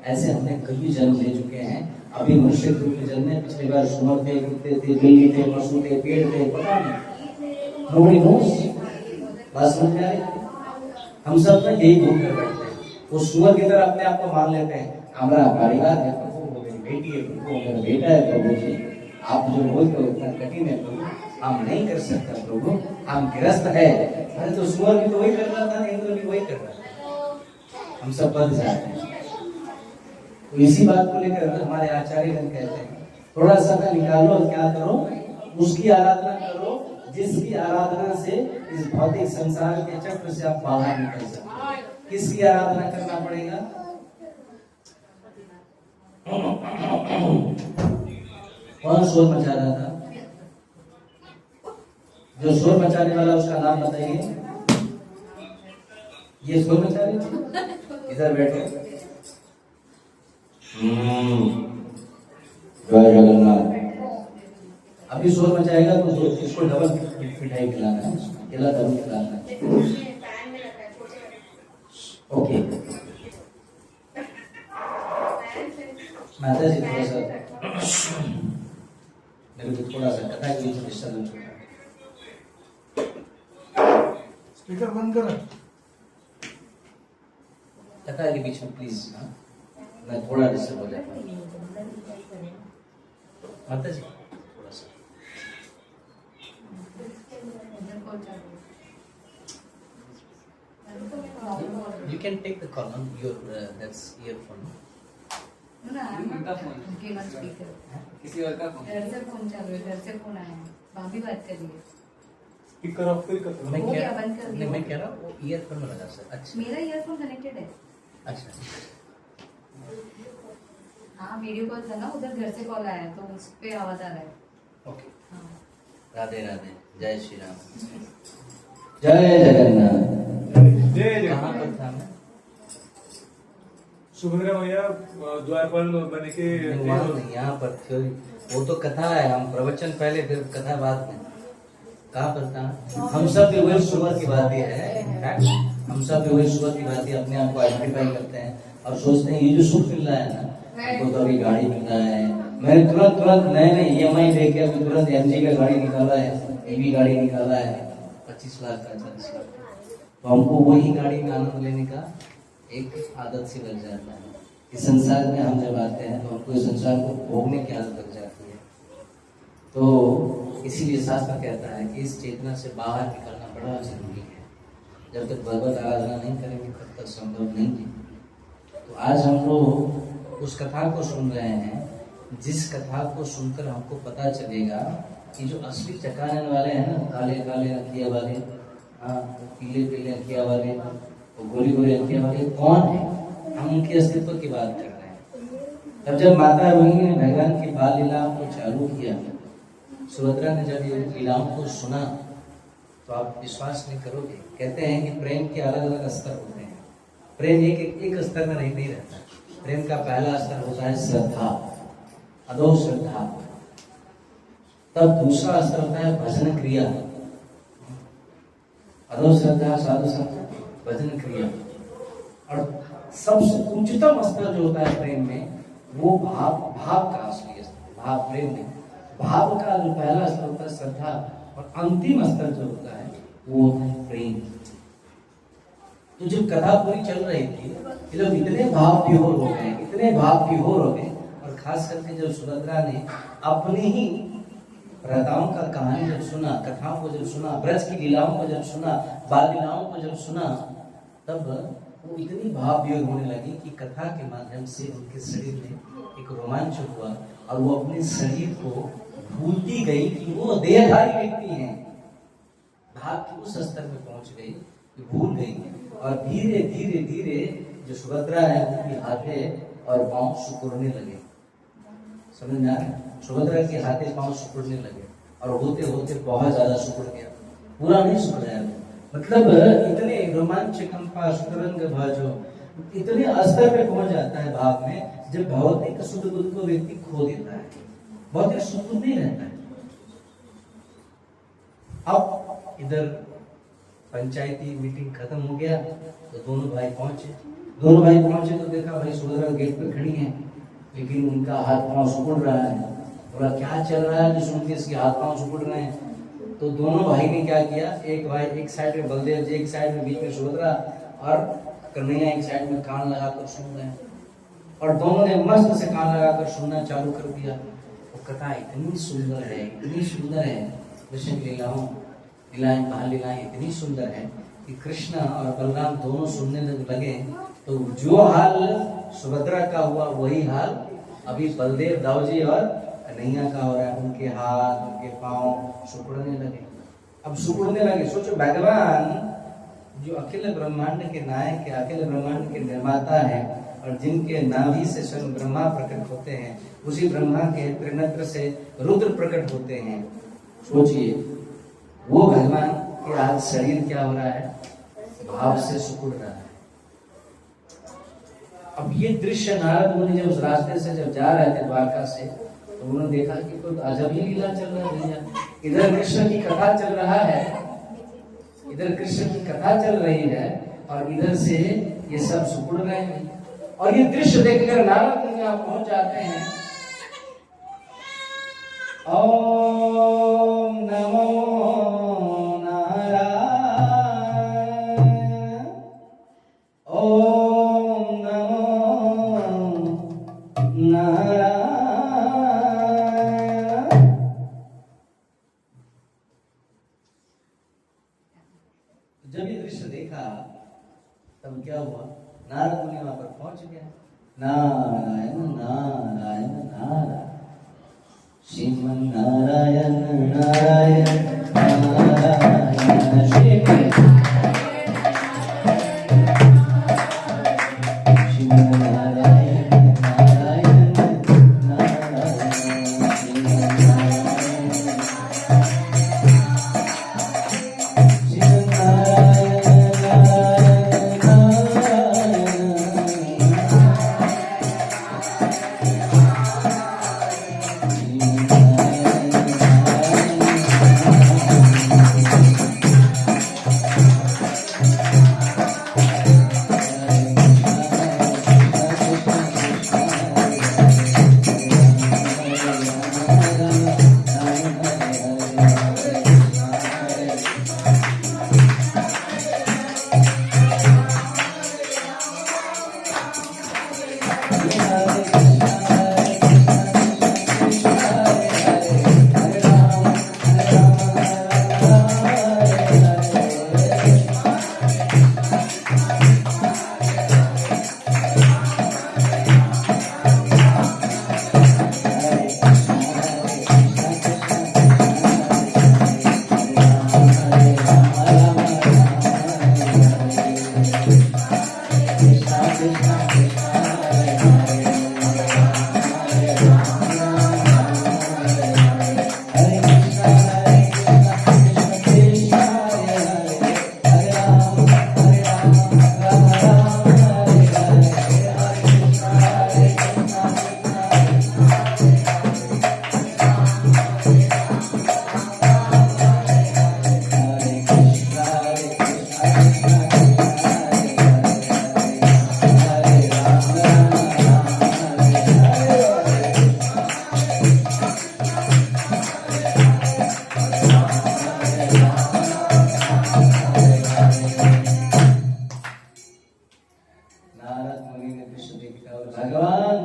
Speaker 5: ऐसे हमने कभी जन्म ले चुके हैं, अभी मनुष्य के रूप में जन्मे, पिछली बार सुअर थे, कुत्ते थे, बिल्ली थे, पशु थे, पेड़ थे, पता नहीं। Nobody nose. बात समझ में आ रही? हम सब में यही भूल कर बैठते हैं, वो सुअर की तरह अपने आप को मान लेते हैं। हमारा परिवार है प्रभु, वो मेरी बेटी है प्रभु, मेरा बेटा है प्रभु जी, आप जो बोलते हो इतना कठिन है प्रभु, हम नहीं कर सकते प्रभु, हम गिरस्त है। अरे तो सुअर भी तो वही कर रहा था, इंद्र भी वही कर रहा था। हम सब बंध जाते हैं। तो इसी बात को लेकर हमारे आचार्यगण कहते हैं थोड़ा सा निकालो और क्या करो? उसकी आराधना करो जिसकी आराधना से इस भौतिक संसार के चक्र से आप बाहर निकल सकते। किसकी आराधना करना पड़ेगा? कौन शोर मचा रहा था? जो शोर मचाने वाला उसका नाम बताइए। ये शोर मचा रही थी, इधर बैठो। जय जगन्नाथ। अभी शोर मचाएगा तो इसको डबल मिठाई खिलाना है, केला डबल खिलाना है। ओके माता जी थोड़ा सा मेरे को थोड़ा सा कथा के बीच में डिस्टर्बेंस होता है।
Speaker 6: स्पीकर बंद करो।
Speaker 5: कथा के बीच में प्लीज। मैं थोड़ा डिस्टर्ब हो जाता हूँ माता जी, थोड़ा सा। You can take the call on your that's earphone.
Speaker 2: No, no, I'm not looking on speaker.
Speaker 3: किसी और का फोन
Speaker 2: घर से फोन चालू है, घर से फोन आया है, भाभी बात कर रही है।
Speaker 3: स्पीकर ऑफ फिर कर
Speaker 5: मैं
Speaker 2: हो
Speaker 5: कह
Speaker 2: गया, बंद कर
Speaker 5: नहीं,
Speaker 2: दिया।
Speaker 5: मैं कह रहा हूँ वो ईयरफोन में लगा सर। अच्छा
Speaker 2: मेरा ईयरफोन कनेक्टेड है।
Speaker 5: अच्छा
Speaker 2: हाँ, वीडियो कॉल था ना, उधर घर से कॉल आया है, तो उस पे आवाज आ रहा है।
Speaker 5: ओके।
Speaker 2: हाँ।
Speaker 5: राधे राधे, जय श्री राम।
Speaker 1: जय जगन्नाथ।
Speaker 3: जय
Speaker 5: कहाँ
Speaker 3: जय
Speaker 5: पर था मैं?
Speaker 3: सुभद्रा मैया द्वारपाल बने के
Speaker 5: वहाँ नहीं, यहाँ पर थ्योरी वो तो कथा है, हम प्रवचन पहले फिर कथा बाद में। कहाँ पर था? हम सब भी वही सुबह की बात ही है, हम सब भी वही सुबह की बात ही अपने आप को आइडेंटिफाई करते हैं और सोचते हैं ये जो सुख मिल रहा है ना, हमको तो अभी गाड़ी मिल रहा है, मैंने तुरंत नए नए EMI लेके अभी तुरंत MG का गाड़ी निकाला है, EV गाड़ी निकाला है 25 लाख का 40 लाख का। तो हमको वही गाड़ी में आनंद लेने का एक आदत सी लग जाता है। इस संसार में हम जब आते हैं तो हमको इस संसार को भोगने की आदत लग जाती है। तो इसीलिए शास्त्र कहता है कि इस चेतना से बाहर निकलना बड़ा जरूरी है। जब तक भगवत आराधना नहीं करेंगे तब तक संभव नहीं है। तो आज हम लोग उस कथा को सुन रहे हैं, जिस कथा को सुनकर हमको पता चलेगा कि जो असली चकाने वाले हैं ना, काले काले अखिया वाले, हाँ पीले पीले अखिया वाले, गोरी गोरी अखिया वाले कौन है, हम उनके अस्तित्व की बात कर रहे हैं। तब जब माता रोहिणी ने भगवान की बाल लीलाओं को चालू किया, सुभद्रा ने जब ये लीलाओं को सुना तो आप विश्वास नहीं करोगे। कहते हैं कि प्रेम के अलग अलग स्तर होते हैं, प्रेम एक स्तर में नहीं रहता। प्रेम का पहला स्तर होता है श्रद्धा, अधो श्रद्धा। तब दूसरा स्तर होता है भजन क्रिया, अधो श्रद्धा, साधु संग, भजन क्रिया। और सबसे उच्चतम स्तर जो होता है प्रेम में, वो भाव का असली स्तर। भाव प्रेम में भाव का जो पहला स्तर होता है श्रद्धा, और अंतिम स्तर जो होता है वो होता है प्रेम। तो जब कथा पूरी चल रही थी, ये लोग इतने भाव विभोर हो गए, इतने भाव विभोर हो गए। और खास करके जब सुभद्रा ने अपनी ही प्रथाओं का कहानी जब सुना, कथाओं को जब सुना, ब्रज की लीलाओं को जब सुना, बाल लीलाओं को जब सुना, तब वो इतनी भाव विभोर होने लगी कि कथा के माध्यम से उनके शरीर में एक रोमांच हुआ और वो अपने शरीर को भूलती गई कि वो देहधारी व्यक्ति हैं। भाव के उस स्तर में पहुंच गई कि भूल गई, और धीरे धीरे धीरे जो सुभद्रा है उनकी हाथे और पांव सिकुड़ने लगे। समझ में आ रहा है? सुभद्रा के हाथे पांव सिकुड़ने लगे, और होते होते बहुत ज्यादा सिकुड़ गया, पूरा नहीं सिकुड़ा, मतलब इतने रोमांच कंपा सुतरंग भाजो, इतने स्तर पे पहुंच जाता है भाव में, जब भौतिक सुख दुख को व्यक्ति खो देता है, भौतिक सुख नहीं रहता है। अब इधर पंचायती मीटिंग खत्म हो गया तो दोनों भाई पहुंचे तो देखा भाई सुभद्रा गेट पे खड़ी है, लेकिन उनका हाथ पांव सिकुड़ रहा है। बोला क्या चल रहा है जो सुन के इसके हाथ पांव सिकुड़ रहे हैं? तो दोनों भाई ने क्या किया, एक भाई एक साइड में बलदेव जी, एक साइड में बीच में सुभद्रा, और कन्हैया एक साइड में कान लगाकर सुन रहे हैं, और दोनों ने मस्त से कान लगाकर सुनना चालू कर दिया। वो कथा इतनी सुंदर है, इतनी सुंदर है, कृष्ण लीलाएं बाल लीलाएं इतनी सुंदर है कि कृष्ण और बलराम दोनों सुनने लगे। तो जो हाल सुभद्रा का हुआ वही हाल अभी बलदेव दाऊजी और कन्हैया का हो रहा है। उनके हाथ, उनके पांव सिकुड़ने लगे। अब सिकुड़ने लगे, सोचो भगवान जो अखिल ब्रह्मांड के नायक है, अखिल ब्रह्मांड के निर्माता है, और जिनके नाभि से स्वयं ब्रह्मा प्रकट होते हैं, उसी ब्रह्मा के त्रिनेत्र से रुद्र प्रकट होते हैं। सोचिए वो भगवान के आज शरीर क्या हो रहा है, भाव से सिकुड़ रहा है। अब ये दृश्य नारद मुनि जब उस रास्ते से जब जा रहे थे द्वारका से, तो उन्होंने देखा कि तो अजब ही लीला चल रहा है भैया। इधर कृष्ण की कथा चल रहा है, इधर कृष्ण की कथा चल रही है, और इधर से ये सब सिकुड़ रहे हैं। और ये दृश्य देखकर नारद मुनि यहाँ पहुंच जाते हैं। ओम नमो नारायण, ओम नमो नारायण। जब ये दृश्य देखा तब क्या हुआ, नारद मुनि वहां पर पहुंच गए। नारायण नारायण नारायण श्रीमन नारायण नारायण नारायण श्रीमन नारायण नारायण नारायण श्रीमन नारायण श्रीमन नारायण भगवान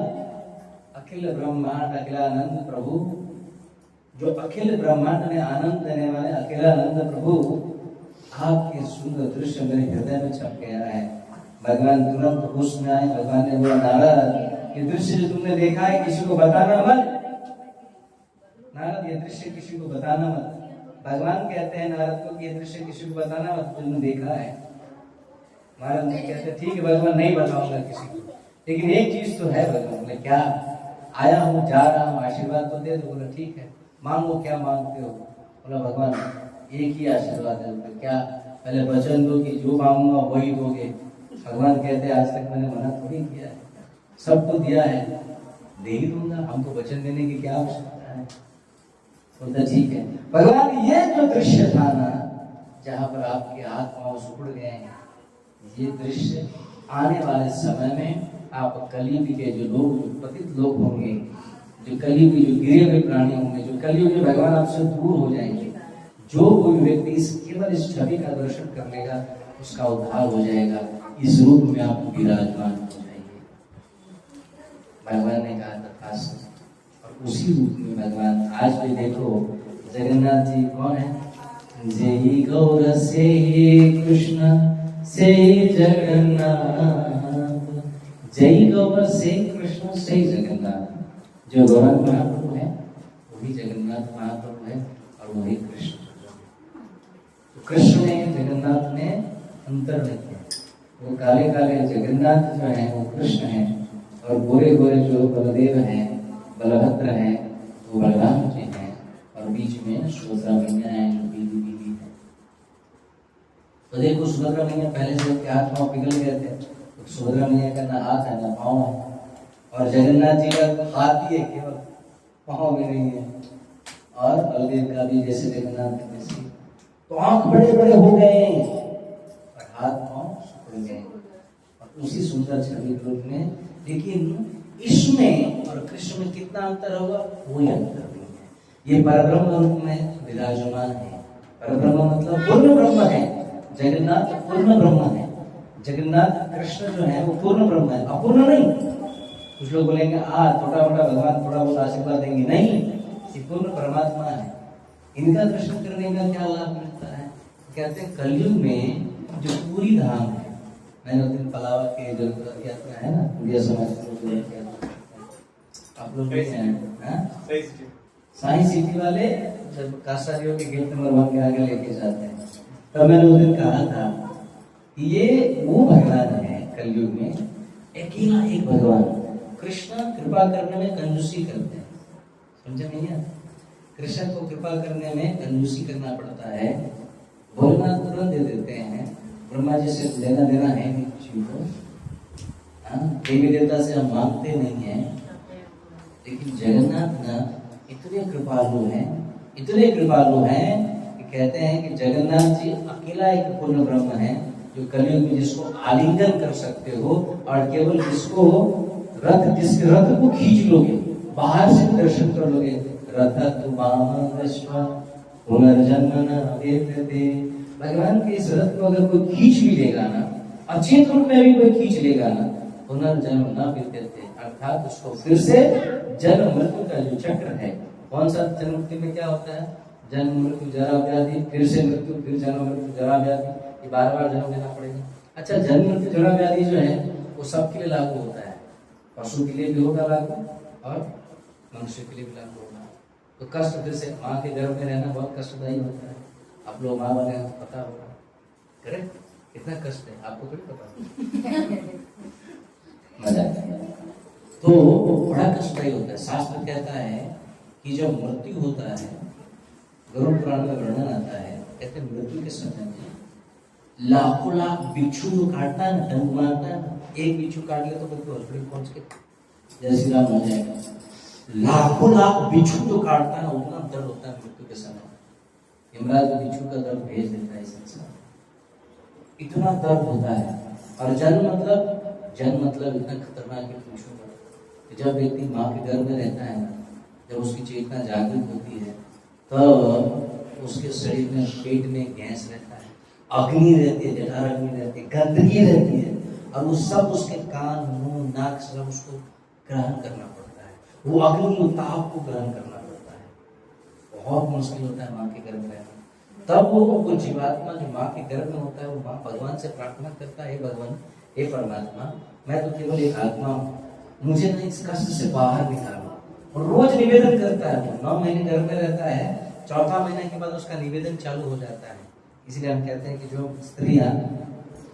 Speaker 5: अखिल ब्रह्मांड अखिलानंद प्रभु, जो अखिल ब्रह्मांड में आनंद देने वाले अखिलानंद प्रभु, आपके सुंदर दृश्य मेरे हृदय में छप गया है। भगवान तुरंत होश में आए। भगवान ने बोला, नारद ये दृश्य जो तुमने देखा है किसी को बताना मत। नारद ये दृश्य किसी को बताना मत। भगवान कहते हैं नारद को कि ये दृश्य किसी को बताना मत, तुमने देखा है। नारद ने कहते ठीक है भगवान, नहीं बताऊंगा किसी को, लेकिन एक चीज तो है भगवान। मैं क्या आया हूँ, जा रहा हूँ, आशीर्वाद तो दे दो। बोला ठीक है, मांगो क्या मांगते हो। बोला भगवान एक ही आशीर्वाद है। बोला क्या? पहले वचन दो कि जो मांगूंगा वही दोगे। भगवान कहते आज तक मैंने मना थोड़ी किया है, सब तो दिया है, दे ही दूंगा। हमको वचन देने की क्या आवश्यकता है। बोलता ठीक है। भगवान ये जो दृश्य था ना, जहाँ पर आपके हाथ पांव सुकड़ गए हैं, ये दृश्य आने वाले समय में आप कलयुग के जो लोग, जो पतित लोग होंगे, जो कलयुग जो गिरे हुए प्राणी होंगे, जो कलयुग जो भगवान आपसे दूर हो जाएंगे, जो कोई व्यक्ति इस केवल इस छवि का दर्शन कर लेगा उसका उद्धार हो जाएगा। इस रूप में आप विराजमान हो जाएंगे। भगवान ने कहा तथास्तु, और उसी रूप में भगवान आज भी देखो। जगन्नाथ जी कौन है? जय गौर से कृष्ण से जगन्नाथ, जय गौर से कृष्ण से जगन्नाथ। जो गौरंग महाप्रभु है वही जगन्नाथ महाप्रभु है और वही कृष्ण। तो कृष्ण ने जगन्नाथ ने अंतर नहीं किया। वो काले काले जगन्नाथ जो है वो कृष्ण है, और गोरे गोरे जो बलदेव हैं, बलभद्र हैं, वो बलराम जी हैं, और बीच में सुभद्रा मैया है जो बीवी बीवी है। तो देखो सुभद्रा मैया पहले से उसके हाथ पांव पिघल गए थे, तो सुभद्रा मैया का ना हाथ है ना पांव है, और जगन्नाथ जी का हाथ ही है केवल, पांव भी नहीं है। और बलदेव का भी जैसे जगन्नाथ जैसे, तो आंख बड़े बड़े हो गए और हाथ पांव सुकड़ गए, और उसी सुंदर छवि रूप में। लेकिन इसमें और कृष्ण में कितना अंतर होगा? कोई अंतर नहीं है। ये परब्रह्म रूप में विराजमान है। परब्रह्म मतलब पूर्ण ब्रह्म है। जगन्नाथ पूर्ण ब्रह्म है। जगन्नाथ कृष्ण जो है वो पूर्ण ब्रह्म है, अपूर्ण नहीं। कुछ लोग बोलेंगे छोटा मोटा भगवान थोड़ा बहुत आशीर्वाद देंगे, नहीं, ये पूर्ण परमात्मा है। इनका दर्शन करने का क्या लाभ मिलता है? कहते हैं कलयुग में जो पूरी धाम है, मैंने उस दिन पलावा के जो यात्रा है ना, इंडिया समाज के लोग लेके आते हैं। आप लोग भी हैं, हाँ?
Speaker 3: सही से
Speaker 5: साइंस सिटी वाले जब कासारियों के गेट नंबर 1 के आगे लेके जाते हैं, तब मैंने उस दिन कहा था कि ये वो भगवान है कलयुग में, अकेला एक भगवान। कृष्ण कृपा करने में कंजूसी करते हैं, समझे नहीं है? कृष्ण को कृपा करने में कंजूसी करना पड़ता है। भोलेनाथ तुरंत दे देते हैं, ब्रह्मा जी से लेना देना है नहीं किसी को, हाँ? देवी देवता से हम मांगते नहीं है। लेकिन जगन्नाथ ना इतने कृपालु हैं, इतने कृपालु हैं कि कहते हैं कि जगन्नाथ जी अकेला एक पूर्ण ब्रह्म है जो कलयुग में जिसको आलिंगन कर सकते हो, और केवल जिसको जिसके रथ को खींच लोगे, बाहर से दर्शन कर लोगे। रथ पुनर्जन्म न वेत्ते, भगवान के इस रथ को अगर कोई खींच भी लेगा ना, अच्छे रूप में भी कोई खींच लेगा ना, पुनर्जन्म न वेत्ते, अर्थात उसको फिर से जन्म मृत्यु का जो चक्र है, कौन सा जन्म मृत्यु में क्या होता है? जन्म मृत्यु जरा व्याधि, फिर से मृत्यु, फिर जन्म मृत्यु जरा व्याधि, ये बार-बार जन्म लेना पड़ेगा। अच्छा, जन्म मृत्यु जरा व्याधि जो है वो सबके लिए लागू होता है, पशु के लिए भी होगा लागू और मनुष्य के लिए भी लागू होगा। तो कष्ट फिर से माँ के गर्भ में रहना बहुत कष्टदायी होता है। आप लोग माँ बने हैं तो पता होगा, करेक्ट? कितना कष्ट है आपको थोड़ी पता। मजा तो बड़ा कष्टदायी होता है। शास्त्र कहता है कि जब मृत्यु होता है, गरुड़ पुराण में वर्णन आता है, कहते हैं मृत्यु के समय में लाखों लाख बिच्छू जो काटता है ना, डंक मारता है ना, एक बिच्छू काट ले तो मृत्यु हॉस्पिटल पहुंच के जय श्री राम हो जाएगा। लाखों लाख बिच्छू जो काटता है ना, उतना दर्द होता है मृत्यु के समय। यमराज जो बिच्छू का दर्द भेज देता है इस संसार, इतना दर्द होता है। और जन्म मतलब इतना खतरनाक है पूछो मत। जब व्यक्ति माँ के गर्भ में रहता है ना, जब उसकी चेतना जागृत होती है, तब उसके शरीर में, पेट में गैस रहता है, अग्नि रहती है, जठार अग्नि रहती है, गंदगी रहती है, और वो सब उसके कान, मुंह, नाक सब उसको ग्रहण करना पड़ता है। वो अग्नि उताप को ग्रहण करना पड़ता है। बहुत मुश्किल होता है माँ के गर्भ में रहना। तब वो जीवात्मा जो माँ के गर्भ में होता है, वो माँ भगवान से प्रार्थना करता है, भगवान, हे परमात्मा, मैं तो केवल एक आत्मा हूँ, मुझे ना इस कष्ट से बाहर निकालो। और रोज निवेदन करता है। वो 9 महीने गर्भ में रहता है, 4था महीने के बाद उसका निवेदन चालू हो जाता है। इसलिए हम कहते हैं कि जो स्त्रियां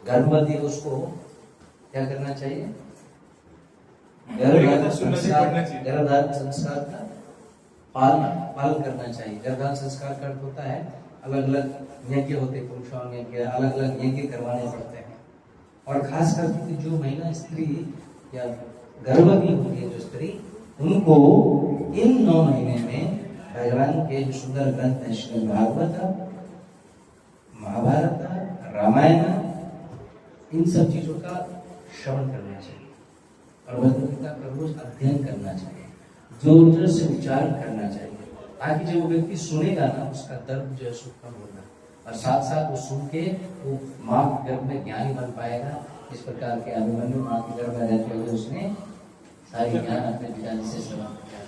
Speaker 5: गर्भवती है उसको क्या करना चाहिए? गर्भधारण संस्कार का पालन करना चाहिए। गर्भधारण संस्कार का अर्थ होता है अलग अलग यज्ञ होते, पुरुषों यज्ञ, अलग अलग यज्ञ करवाने पड़ते हैं। और खास करके जो महिला स्त्री या गर्भवती होती है जो स्त्री, उनको इन 9 महीने में भगवान के जो सुंदर ग्रंथ है, श्रीमद् भागवत, महाभारत, रामायण, इन सब चीजों का श्रवण करना चाहिए और भगवद गीता का रोज अध्ययन करना चाहिए, जोर से उच्चारण करना चाहिए, ताकि जब वो व्यक्ति सुनेगा ना, उसका दर्द जो है सुख कम होगा। और साथ साथ वो सुन के वो माँ के गर्भ में ज्ञानी बन पाएगा। इस प्रकार के अभिमन्यु माँ के गर्भ में रहते हुए उसने सारी ज्ञान अपने पिताजी से श्रवण किया।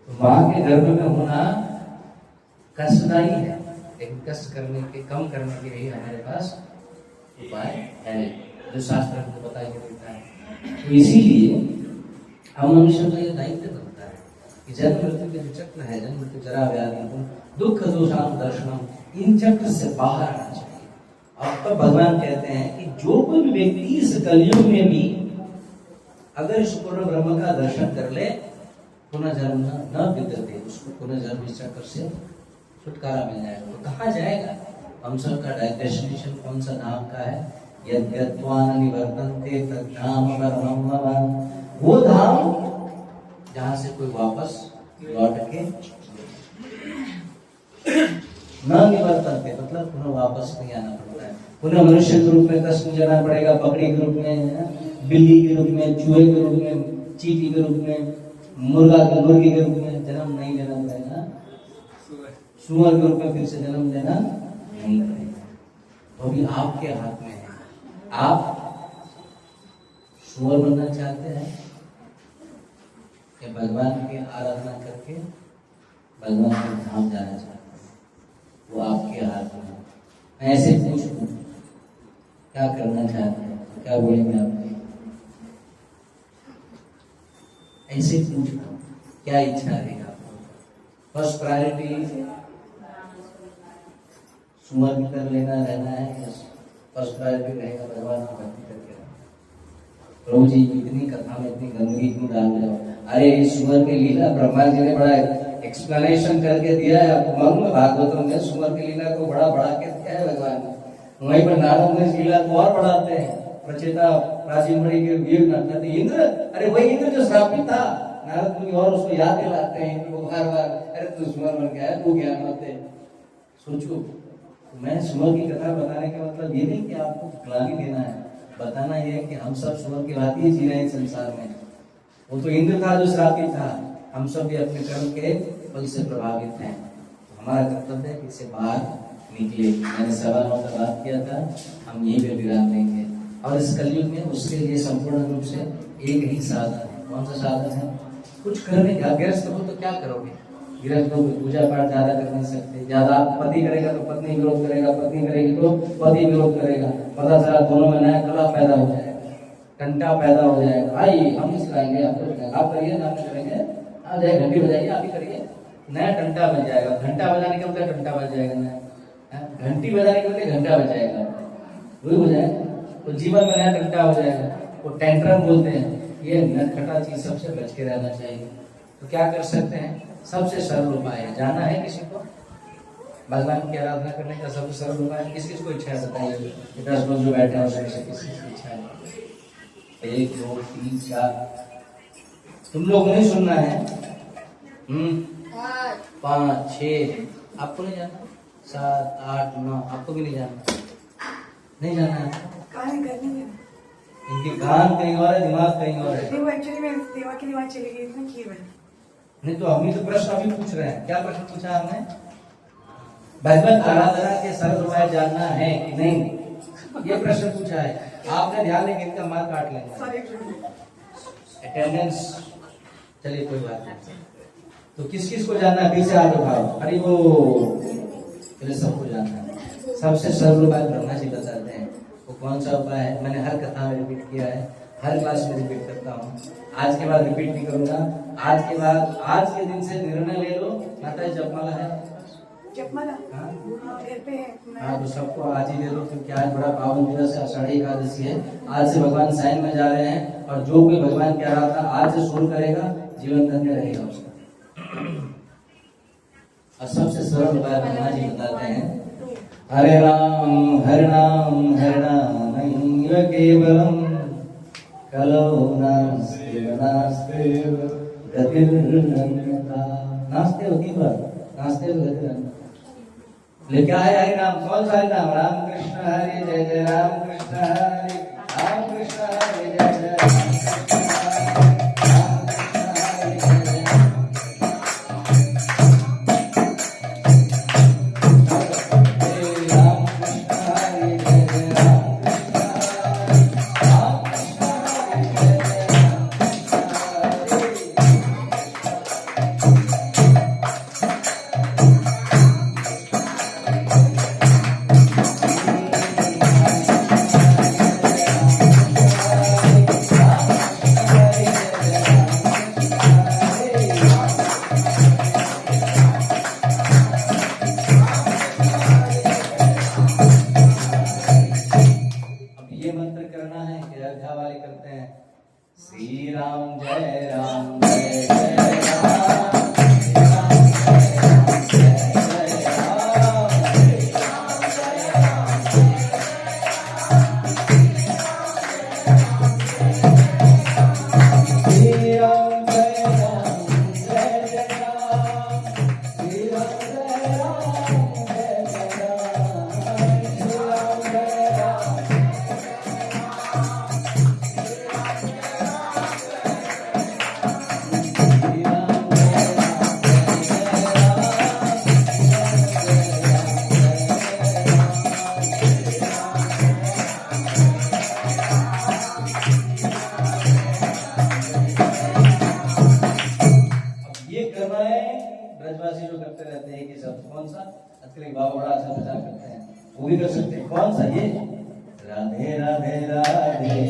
Speaker 5: तो माँ के गर्भ में होना कष्टदायी है, लेकिन कष्ट कम करने के लिए हमारे पास उपाय है जो शास्त्र हमको बता के देता है। तो इसीलिए हम मनुष्य का यह दायित्व बनता है कि जन्म मृत्यु के जो चक्र है, जन्म मृत्यु जरा व्याधि दुख दोषान दर्शनम, इन चक्र से बाहर आना चाहिए। अब तो भगवान कहते हैं कि जो कोई भी व्यक्ति इस कलयुग में भी अगर इस पूर्ण ब्रह्म का दर्शन कर ले, पुनर्जन्म न विद्यते, उसको पुनर्जन्म इस चक्र से छुटकारा मिल जाएगा। तो कहाँ जाएगा? हम सब का डेस्टिनेशन कौन सा धाम का है? यद्यत्वान निवर्तन्ते तद्धाम परमं मम, वो धाम जहाँ से कोई वापस लौट के न निवर्तन्ते, मतलब पुनः वापस नहीं आना पड़ता है। पुनः मनुष्य के रूप में कष्ट जाना पड़ेगा, बकरी के रूप में, बिल्ली के रूप में, चूहे के रूप में, चींटी के रूप में, मुर्गी के रूप में जन्म नहीं लेना पड़ेगा, सुअर के रूप में फिर से जन्म लेना नहीं पड़ेगा। तो भी आपके हाथ में है। आप सुअर बनना चाहते हैं कि भगवान की आराधना करके भगवान के धाम जाना चाहते हैं? वो आपके हाथ में है। मैं ऐसे पूछूं क्या करना चाहते हैं? क्या बोलेंगे आप? ऐसे पूछना, क्या इच्छा रहेगा आपको? फर्स्ट प्रायोरिटी सुमर की तरह लेना रहना है, फर्स्ट प्रायोरिटी रहेगा भगवान की भक्ति करके रहना। प्रभु जी इतनी कथा में इतनी गंदगी क्यों डाल रहे हो? अरे इस सुमर के लीला ब्रह्मा जी ने बड़ा एक्सप्लेनेशन करके दिया है। आपको मालूम है भागवतम में सुमर की लीला को बड़ा बढ़ा के दिया है भगवान ने। वहीं पर नारद ने इस लीला को और बढ़ाते हैं। प्रचेता प्राचीन मणि के वीर कहते इंद्र, अरे वही इंद्र जो श्रापित था। नारद मुनि और उसको याद दिलाते हैं इनको बार बार, अरे तू सुमर बन गया है, तू क्या होते। सोचो, मैं सुमर की कथा बताने का मतलब ये नहीं कि आपको ग्लानि देना है, बताना यह है कि हम सब सुमर की बात ही जी रहे हैं संसार में। वो तो इंद्र था जो श्रापित था, हम सब भी अपने कर्म के फल से प्रभावित हैं। तो हमारा कर्तव्य है कि इससे बाहर निकले। मैंने 9:15 का बात किया था, हम यहीं पे विराम लेंगे। और इस कलयुग में उसके लिए संपूर्ण रूप से एक ही साधन है। कौन सा साधन है? कुछ करने का। गृहस्थ हो तो क्या करोगे? गृहस्थ हो पूजा पाठ ज्यादा कर नहीं सकते। ज्यादा पति करेगा तो पत्नी विरोध करेगा, पत्नी करेगी तो पति विरोध करेगा। पता चला दोनों में नया कला पैदा हो जाएगा, टंटा पैदा हो जाएगा। भाई हम नहीं सिखाएंगे, आप करिए ना, करेंगे, आ जाए घंटी बजाइए, आप ही करिए, नया टंटा बज जाएगा। घंटा बजाने के मतलब टंटा बज जाएगा, नया घंटी बजाने के मतलब घंटा बज जाएगा, वही हो जाएगा। तो जीवन में नया टंटा हो जाएगा। वो टेंट्रम बोलते हैं। ये नटखटा चीज सबसे बच के रहना चाहिए। तो क्या कर सकते हैं? सबसे सरल उपाय है, जाना है किसी को भगवान की आराधना करने का सबसे सरल उपाय। किस किस को इच्छा है बताइए? 10 लोग जो बैठे हैं उसमें से किस किस की इच्छा है? 1 2 3 4। तुम लोग नहीं सुनना है। 5 6 आपको नहीं जाना, 7 8 9 आपको भी नहीं जाना, नहीं जाना है। इनके कान कहीं और है, दिमाग कहीं और है।
Speaker 2: वो एक्चुअली मैं देवा के दिमाग चली गई थी, खीर बनी।
Speaker 5: नहीं तो हम ही तो प्रश्न अभी पूछ रहे हैं। क्या प्रश्न पूछा हमने? भगवत आराधना के सरल उपाय जानना है कि नहीं, ये प्रश्न पूछा है। आपने ध्यान देंगे, इनका मार काट लेंगे।
Speaker 2: सॉरी
Speaker 5: अटेंडेंस, चलिए कोई बात नहीं। तो किस किस को जानना है? फिर से हाथ उठाओ। अरे वो पहले सबको जानना है। सबसे सरल उपाय ब्रह्मा जी बताते हैं। वो कौन सा उपाय है? मैंने हर कथा में रिपीट किया है, हर क्लास में रिपीट करता हूँ। आज के बाद रिपीट नहीं करूंगा। आज के बाद, आज के दिन से निर्णय ले लो। माता जपमाला है,
Speaker 2: जपमाला घर पे है।
Speaker 5: हाँ तो सबको आज ही ले लो, क्योंकि आज बड़ा पावन दिवस है, आषाढ़ी एकादशी है। आज से भगवान साइन में जा रहे हैं। और जो कोई भगवान की आराधना आज से शुरू करेगा, जीवन धन्य रहेगा उसका। और सबसे सरल उपाय ब्रह्मा जी बताते हैं। हरे राम हरे नाम केवलम कलो नास्ते गतिर्नन्यता। नास्ते हो 3 बार, नास्ते हो गतिर्नन्यता। लेकिन क्या है हरि नाम? कौन सा हरि नाम? राम कृष्ण हरि जय जय राम कृष्ण हरि, राम कृष्ण हरि जय जय राम कृष्ण हरि, राम कृष्ण हरि जय जय। ब्रजवासी जो करते रहते हैं कि सब कौन सा आजकल बाबा बड़ा अच्छा प्रचार करते हैं, वो भी कर सकते हैं। कौन सा? ये राधे राधे राधे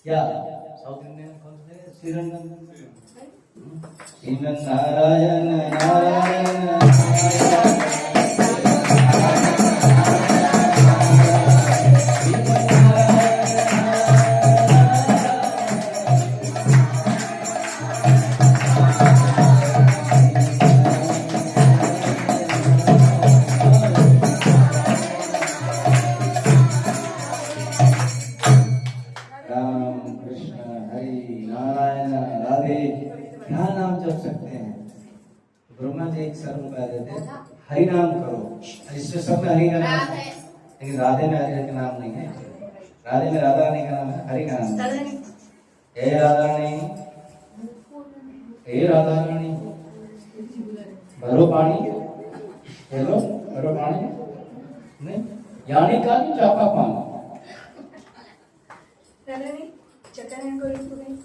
Speaker 5: क्या साउथ इंडियन कौन से श्रीरंगम श्रीरंग नारायण नारायण हरि नाम करो। इसमें सब में हरि का नाम है, लेकिन राधे में हरि का नाम नहीं है। राधे में राधा रानी का नाम है, हरि का नाम है। हे राधा रानी, हे राधा रानी, भरो पानी, हेलो भरो पानी, नहीं यानी का नहीं चापा पानी।
Speaker 2: राधारानी चक्कर करो तुम्हें,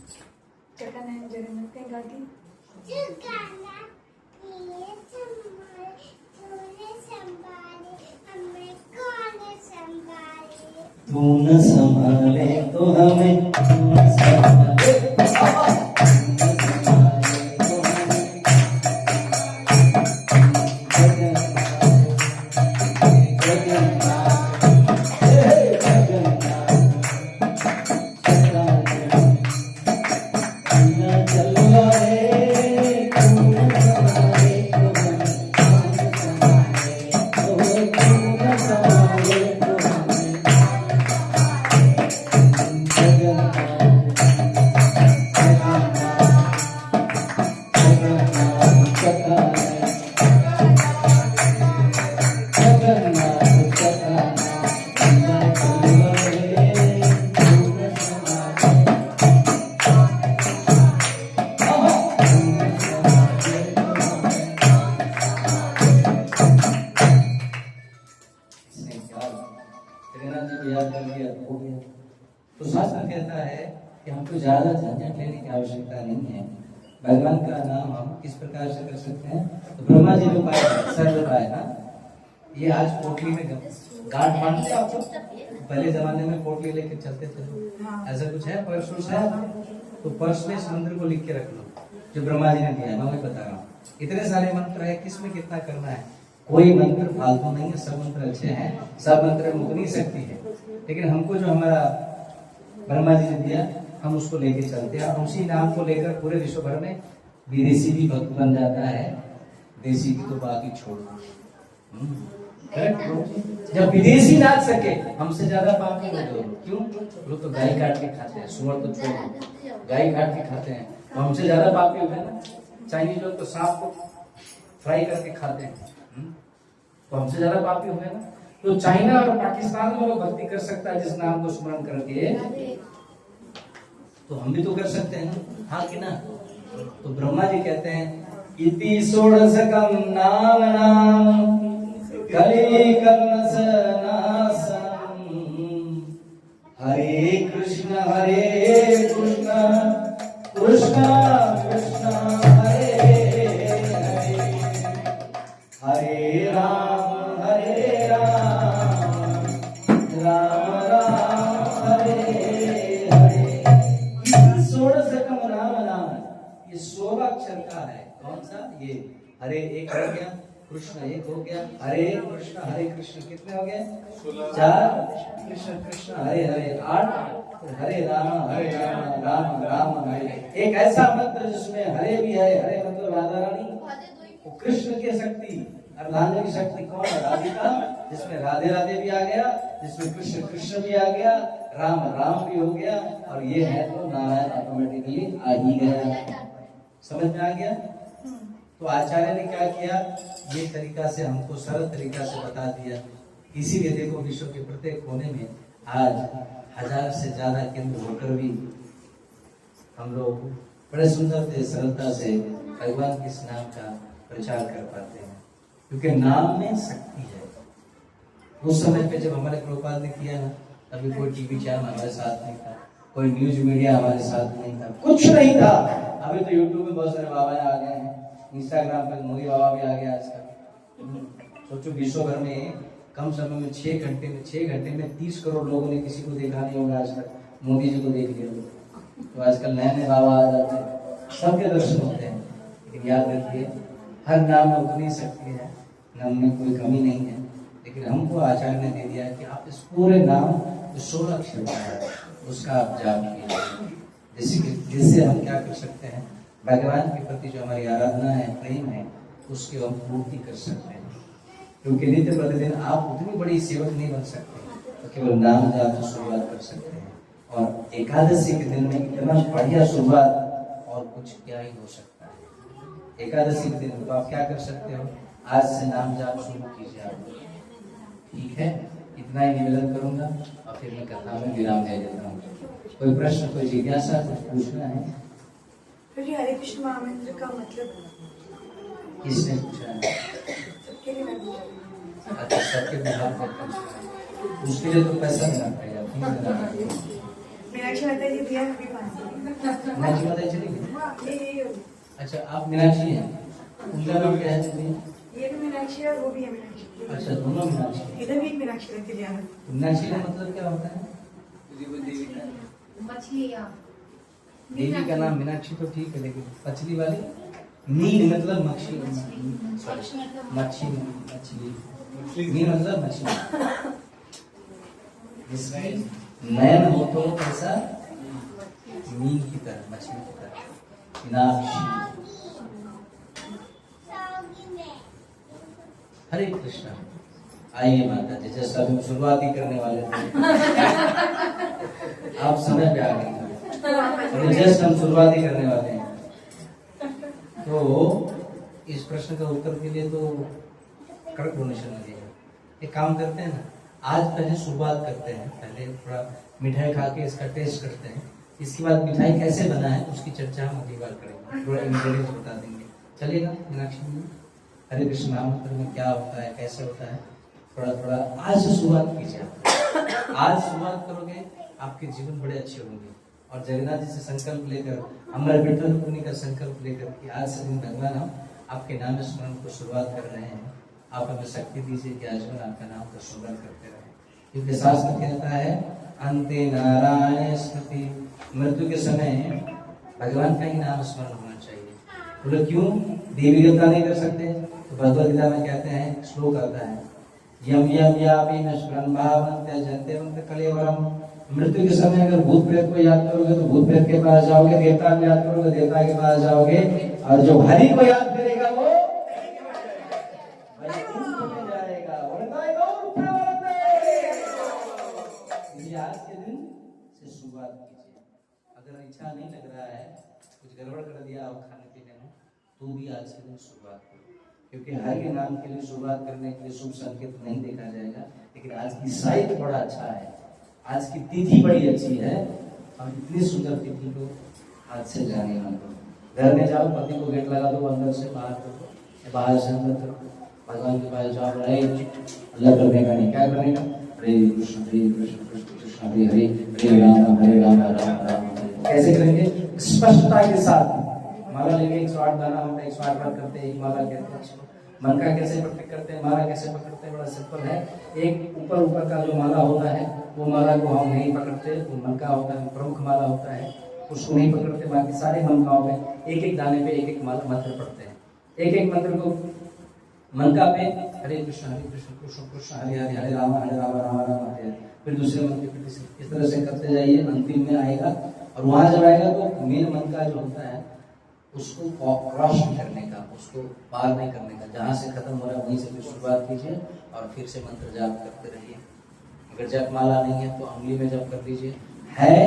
Speaker 2: चक्कर नहीं जगन्नाथ कहीं गाती
Speaker 5: तू न संभाले तो हमें तू न संभाले तो शास्त्र कहता है कि हमको ज्यादा झंझट लेने की आवश्यकता नहीं है। भगवान का नाम हम किस प्रकार से कर सकते हैं? तो ब्रह्मा जी ने उपाय सरल उपाय ना, ये आज पोटली में गांठ बांधते आपको, पहले जमाने में पोटली लेके चलते थे, ऐसा कुछ है पर्स है, तो पर्स में इस मंत्र को लिख के रख लो जो ब्रह्मा जी ने दिया है। मैं वही बता रहा हूँ, इतने सारे मंत्र है, किसमें कितना करना है, कोई मंत्र फालतू नहीं है, सब मंत्र अच्छे हैं, सब मंत्र में उतनी शक्ति है, लेकिन हमको जो हमारा ब्रह्मा जी ने दिया हम उसको लेके चलते हैं, और उसी नाम को लेकर पूरे विश्व भर में विदेशी भी भक्त बन जाता है, देसी की तो बात ही छोड़। जब विदेशी नाच सके, हमसे ज्यादा पापी होते हैं, क्यों? लोग तो गाय काट के खाते हैं, सुअर तो छोड़, गाय काट के खाते हैं, तो हमसे ज्यादा पापी हो गए ना। चाइनीज लोग तो सांप को फ्राई करके खाते हैं, तो हमसे ज्यादा पापी हो गए ना। तो चाइना और पाकिस्तान में वो भक्ति कर सकता है जिस नाम को स्मरण करके, तो हम भी तो कर सकते हैं ना, हाँ कि ना? तो ब्रह्मा जी कहते हैं इति षोडशकम नाम नाम कली कल्मषनाशनम हरे कृष्ण कृष्ण कृष्ण कृष्ण हरे हरे हरे राम राम राम हरे हरे। षोडशकम नाम नाम, ये 16 अक्षर का है। कौन सा? ये हरे एक हो गया, कृष्ण एक हो गया, हरे कृष्ण कितने हो गए? 4, कृष्ण कृष्ण हरे हरे 8, हरे राम राम राम हरे। एक ऐसा मंत्र जिसमें हरे भी है, हरे मतलब राधा रानी, वो कृष्ण की शक्ति, अर्धांगिनी की शक्ति कौन है? राधिका, जिसमें राधे राधे भी आ गया, जिसमें कृष्ण कृष्ण भी आ गया, राम राम भी हो गया, और ये है तो नारायण ऑटोमेटिकली आ ही गया। समझ में आ गया? तो आचार्य ने क्या किया, ये तरीका से हमको सरल तरीका से बता दिया। इसीलिए देखो विश्व के प्रत्येक कोने में आज 1000 से ज्यादा केंद्र होकर भी हम लोग बड़े सुंदर से सरलता से भगवान के इस नाम का प्रचार कर पाते हैं, क्योंकि नाम में शक्ति है। उस समय पे जब हमारे प्रभुपाद ने किया ना, अभी कोई टीवी चैनल हमारे साथ नहीं था, कोई न्यूज मीडिया हमारे साथ नहीं था, कुछ नहीं था। अभी तो यूट्यूब में बहुत सारे बाबा आ गए हैं, इंस्टाग्राम पे मोदी बाबा भी आ गया आजकल। सोचो विश्व भर में कम समय में 6 घंटे में 30 करोड़ लोगों ने किसी को देखा नहीं होगा आज तक, मोदी जी को देख लिया। तो आजकल नए नए बाबा आ जाते हैं, सबके दर्शन होते हैं। लेकिन याद रखिए, हर नाम में उतनी शक्ति है, नाम में कोई कमी नहीं है। लेकिन हमको आचार्य ने दे दिया कि आप इस पूरे नाम जो 16 अक्षर का है उसका आप जाप कीजिए, जिससे हम क्या कर सकते हैं, भगवान के प्रति जो हमारी आराधना है, प्रेम है, उसकी हम पूर्ति कर सकते हैं। क्योंकि नित्य प्रतिदिन आप उतनी बड़ी सेवक नहीं बन सकते, तो केवल नाम जाप से शुरुआत कर सकते हैं। और एकादशी के दिन में इतना बढ़िया शुरुआत और कुछ क्या ही हो सकता है। एकादशी के दिन तो आप क्या कर सकते हो, आज से नाम जाप शुरू कीजिए आप, ठीक है। इतना ही निवेदन करूंगा और फिर मैं कथा में विराम दे देता हूँ। कोई प्रश्न, कोई जिज्ञासा, कुछ पूछना है?
Speaker 2: फिर ये हरे कृष्ण महामंत्र का मतलब
Speaker 5: किसने पूछा है?
Speaker 2: सबके लिए मैं पूछ रही हूँ।
Speaker 5: अच्छा, सबके बिहार में पूछा है, उसके लिए तो पैसा देना पड़ेगा, फीस देना पड़ेगा।
Speaker 2: मीनाक्षी माता जी दिया अभी 500।
Speaker 5: मीनाक्षी माता चली गई?
Speaker 2: ये
Speaker 5: अच्छा, आप मीनाक्षी हैं, उनका नाम क्या है?
Speaker 2: ये भी मीनाक्षी है और वो भी है मीनाक्षी।
Speaker 5: अच्छा, दोनों मीनाक्षी।
Speaker 2: इधर भी एक मीनाक्षी लगती है।
Speaker 5: मीनाक्षी का मतलब क्या होता है? देवी का नाम मीनाक्षी तो ठीक है, लेकिन मछली वाली नील मतलब मछली, मच्छी, नील मतलब मछली। जिसमें नयन हो तो कैसा, नील की तरह, मछली की तरह, मीनाक्षी। हरे कृष्णा। आइए माता जी, जैसा अभी शुरुआत ही करने वाले थे, आप समय पे आ गए, जस्ट हम शुरुआत ही करने वाले हैं। तो इस प्रश्न का उत्तर के लिए तो कड़क डोनेशन लगेगा। एक काम करते हैं ना, आज पहले शुरुआत करते हैं, पहले थोड़ा मिठाई खा के इसका टेस्ट करते हैं, इसके बाद मिठाई कैसे बना है उसकी चर्चा हम अगली बार करेंगे, थोड़ा इंग्रेडिएंट्स बता देंगे, चलेगा मीनाक्षी जी? हरे कृष्ण महामंत्र में क्या होता है, कैसे होता है, थोड़ा थोड़ा आज से शुरुआत कीजिए। आज शुरुआत करोगे, आपके जीवन बड़े अच्छे होंगे। और जगन्नाथ जी से संकल्प लेकर, हमारे विठल पुण्य का संकल्प लेकर कि आज से दिन भगवान हम आपके नाम स्मरण को शुरुआत कर रहे हैं, आप हमें शक्ति दीजिए कि आजीवन आपका नाम का स्मरण करते रहे। क्योंकि शास्त्र कहता है अंते नारायण स्मृति, मृत्यु के समय भगवान का ही नाम स्मरण होना चाहिए। बोले क्यों? देवी देवता नहीं कर सकते? तो भगवद गीता में कहते हैं, श्लोक आता है, यम यम यापि नश्वरं भावं त्यजन्ते वन्त कलेवरम। मृत्यु के समय अगर भूत प्रेत को याद करोगे तो भूत प्रेत के पास जाओगे, देवता को याद करोगे देवता के पास जाओगे, और जो हरि को याद करेगा वो जाएगा। इसलिए आज के दिन से शुरुआत कीजिए। अगर इच्छा नहीं लग रहा है, कुछ गड़बड़ कर दिया हो खाने पीने में, तो भी आज के दिन शुरुआत करो। क्योंकि हर के नाम के लिए शुरुआत करने के लिए शुभ संकेत नहीं देखा जाएगा, लेकिन आज की साइट बड़ा अच्छा है, आज की तिथि बड़ी अच्छी है। हम इतनी सुंदर तिथि को हाथ से जाने ना करो। घर में जाओ, पति को गेट लगा दो, अंदर से बाहर करो, बाहर से अंदर करो, भगवान के पास जाओ, अल्लाह करने का नहीं, क्या करने का? हरे कृष्ण कृष्ण कृष्ण हरे हरे, हरे राम राम राम हरे। कैसे करेंगे? स्पष्टता के साथ माला लेंगे, 108 दाना होता है, 108 बार करते हैं, एक माला कहते हैं। मन का कैसे प्रकट करते हैं, माला कैसे पकड़ते हैं? बड़ा सिंपल है। एक ऊपर का जो माला होता है वो माला को हम नहीं पकड़ते, वो मन का होता है, प्रमुख माला होता है, उसको नहीं पकड़ते। बाकी सारे मंत्राओं में एक एक दाने पे एक एक माला मंत्र पढ़ते हैं। एक एक मंत्र को मनका पे हरे कृष्ण कृष्ण कृष्ण हरे हरे, हरे राम राम राम हरे। फिर दूसरे मंत्र पे इस तरह से करते जाइए, अंतिम में आएगा। और वहां जब आएगा तो मेन मंत्र का जो होता है उसको क्रॉस करने का, उसको पार नहीं करने का, जहाँ से खत्म हो रहा है वहीं से फिर शुरुआत कीजिए और फिर से मंत्र जाप करते रहिए। अगर जप माला नहीं है तो उंगली में जप कर लीजिए, है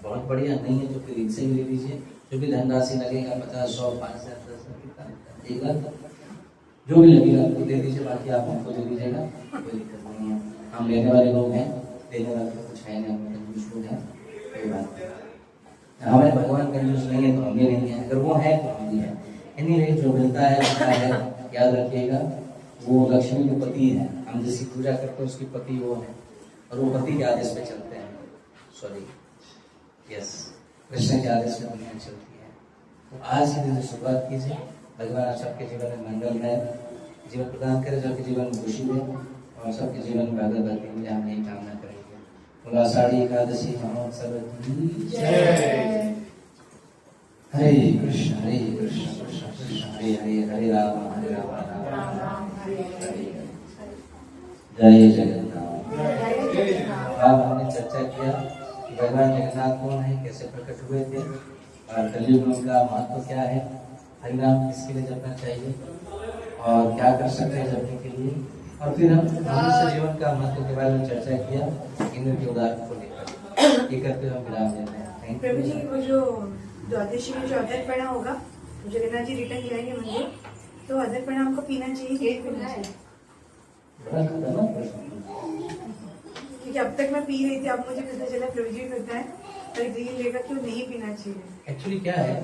Speaker 5: बहुत बढ़िया, नहीं है तो फिर इनसे भी ले लीजिए। जो भी धनराशि लगेगा 50, 100, 5,000, 10,000, 1 लाख जो भी लगेगा आपको दे दीजिए, बाकी आप हमको दे दीजिएगा, कोई दिक्कत नहीं है। हम लेने वाले लोग हैं, देने वाले तो कुछ है नहीं, हम कंजूस लोग हैं, कोई बात नहीं। हमारे भगवान कंजूस नहीं है तो हम भी नहीं है, अगर वो है तो हम भी है। एनीवे जो मिलता है आता है, याद रखिएगा वो लक्ष्मी के पति है, हम जिसकी पूजा करते हैं उसकी पति वो है, और वो पति के आदेश पे चलते हैं, सॉरी यस कृष्ण के आदेश पे दुनिया चलती है। तो आज के दिन से शुरुआत कीजिए, भगवान आप सबके जीवन में मंगल है, जीवन प्रदान करे, सबके जीवन में खुशी दे और सबके जीवन में भगवत भक्ति मिले, हम यही कामना करेंगे। बोलो आषाढ़ी एकादशी महोत्सव की जय। हरे कृष्ण कृष्ण कृष्ण हरे हरे, हरे राम राम राम हरे हरे। जय जगन्नाथ। अब हमने चर्चा किया कि भगवान जगन्नाथ कौन है, कैसे प्रकट हुए थे और कलयुग में उनका महत्व क्या है, हरिनाम किसके लिए जपना चाहिए और क्या कर सकते हैं जपने के लिए, और फिर हम मनुष्य जीवन का महत्व के बारे में चर्चा किया इंद्र के उदाहरण को लेकर। ये करते हुए हम विराम देते हैं।
Speaker 2: प्रभु जी वो जो द्वादशी में जो अदरपणा होगा, जगन्नाथ जी रिटर्न जाएंगे मंदिर, तो अदरपणा हमको पीना चाहिए कि नहीं पीना चाहिए?
Speaker 5: बड़ा खतरनाक प्रश्न।
Speaker 2: क्योंकि अब तक मैं पी रही थी, अब मुझे पता चला प्रभु जी पता है पर ग्रीन लेकर क्यों नहीं पीना चाहिए।
Speaker 5: एक्चुअली क्या है,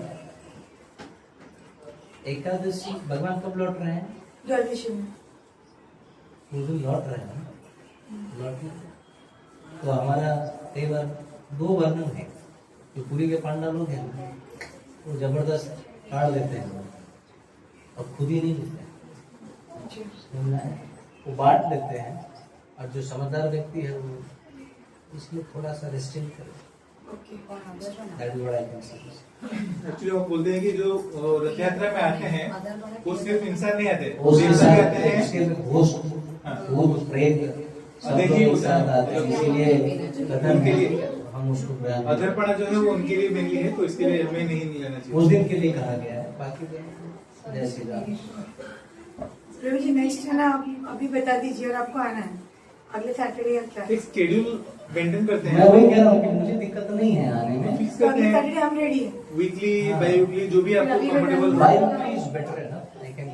Speaker 5: एकादशी भगवान कब लौट रहे हैं?
Speaker 2: द्वादशी में
Speaker 5: उस दिन लौट रहे हैं, लौट तो हमारा कई बार 2 वर्णन है, जो पूरी के पांडा लोग हैं वो जबरदस्त काट देते हैं और खुद ही नहीं लेते हैं, वो बांट देते हैं, और जो समझदार व्यक्ति है वो इसमें थोड़ा सा रेस्ट्रिक्ट करे। That is what I can say.
Speaker 3: Actually वो बोलते हैं कि जो रथ यात्रा में आते हैं वो सिर्फ इंसान नहीं आते,
Speaker 5: वो
Speaker 3: देवता भी आते हैं,
Speaker 5: उसके घोस्ट भूत प्रेत सब लोग एक साथ आते हैं, इसीलिए कथन
Speaker 3: उनके
Speaker 5: है,
Speaker 3: लिए
Speaker 5: हम उसको बयान
Speaker 3: अदरपणा जो है वो उनके लिए मेनली है, तो इसके लिए हमें नहीं लेना चाहिए।
Speaker 5: उस दिन के लिए कहा गया है, बाकी तो जय श्री राम।
Speaker 2: प्रभु जी नेक्स्ट है ना, आप अभी बता दीजिए और आपको आना है अगले सैटरडे या क्या?
Speaker 3: एक शेड्यूल मेंटेन करते
Speaker 5: मैं
Speaker 3: हैं,
Speaker 5: वही कह रहा हूँ कि मुझे दिक्कत नहीं है आने में।
Speaker 3: फिक्स
Speaker 2: तो
Speaker 3: करते
Speaker 2: अगले
Speaker 3: हैं,
Speaker 2: सैटरडे हम रेडी है।
Speaker 3: वीकली बाई वीकली जो भी आपको
Speaker 2: अभी
Speaker 3: कंफर्टेबल
Speaker 5: बाई
Speaker 3: हो।
Speaker 5: वीकली इज बेटर है ना, आई कैन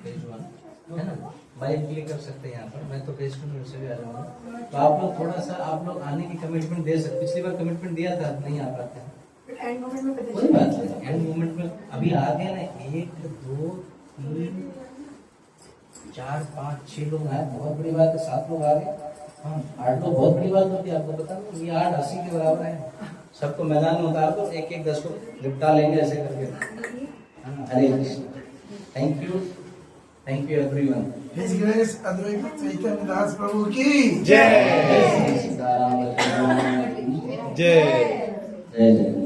Speaker 5: भेज वन है ना, बाई वीकली कर सकते हैं यहाँ पर, मैं तो भेज दूँ वैसे भी आ जाऊँगा। तो आप लोग थोड़ा सा आप लोग आने की कमिटमेंट दे सकते, पिछली बार कमिटमेंट दिया था, नहीं आ पाते हैं,
Speaker 2: एंड मोमेंट में पता
Speaker 5: कोई
Speaker 2: चला।
Speaker 5: बात नहीं, एंड मोमेंट में अभी आ गए ना, 1 2 3 4 5 6 लोग आए, बहुत बड़ी बात है, 7 लोग आ गए, हाँ 8 लोग बहुत बड़ी बात होती है, आपको पता नहीं, ये 8 80 के बराबर है, सबको मैदान में उतार दो, 1 10 को निपटा लेंगे ऐसे करके। हाँ, Hare Krishna, thank you everyone.
Speaker 6: His Grace Advaita Chaitanya Das Prabhu की
Speaker 3: जय
Speaker 5: जय श्री सीताराम,
Speaker 3: जय
Speaker 5: जय जय।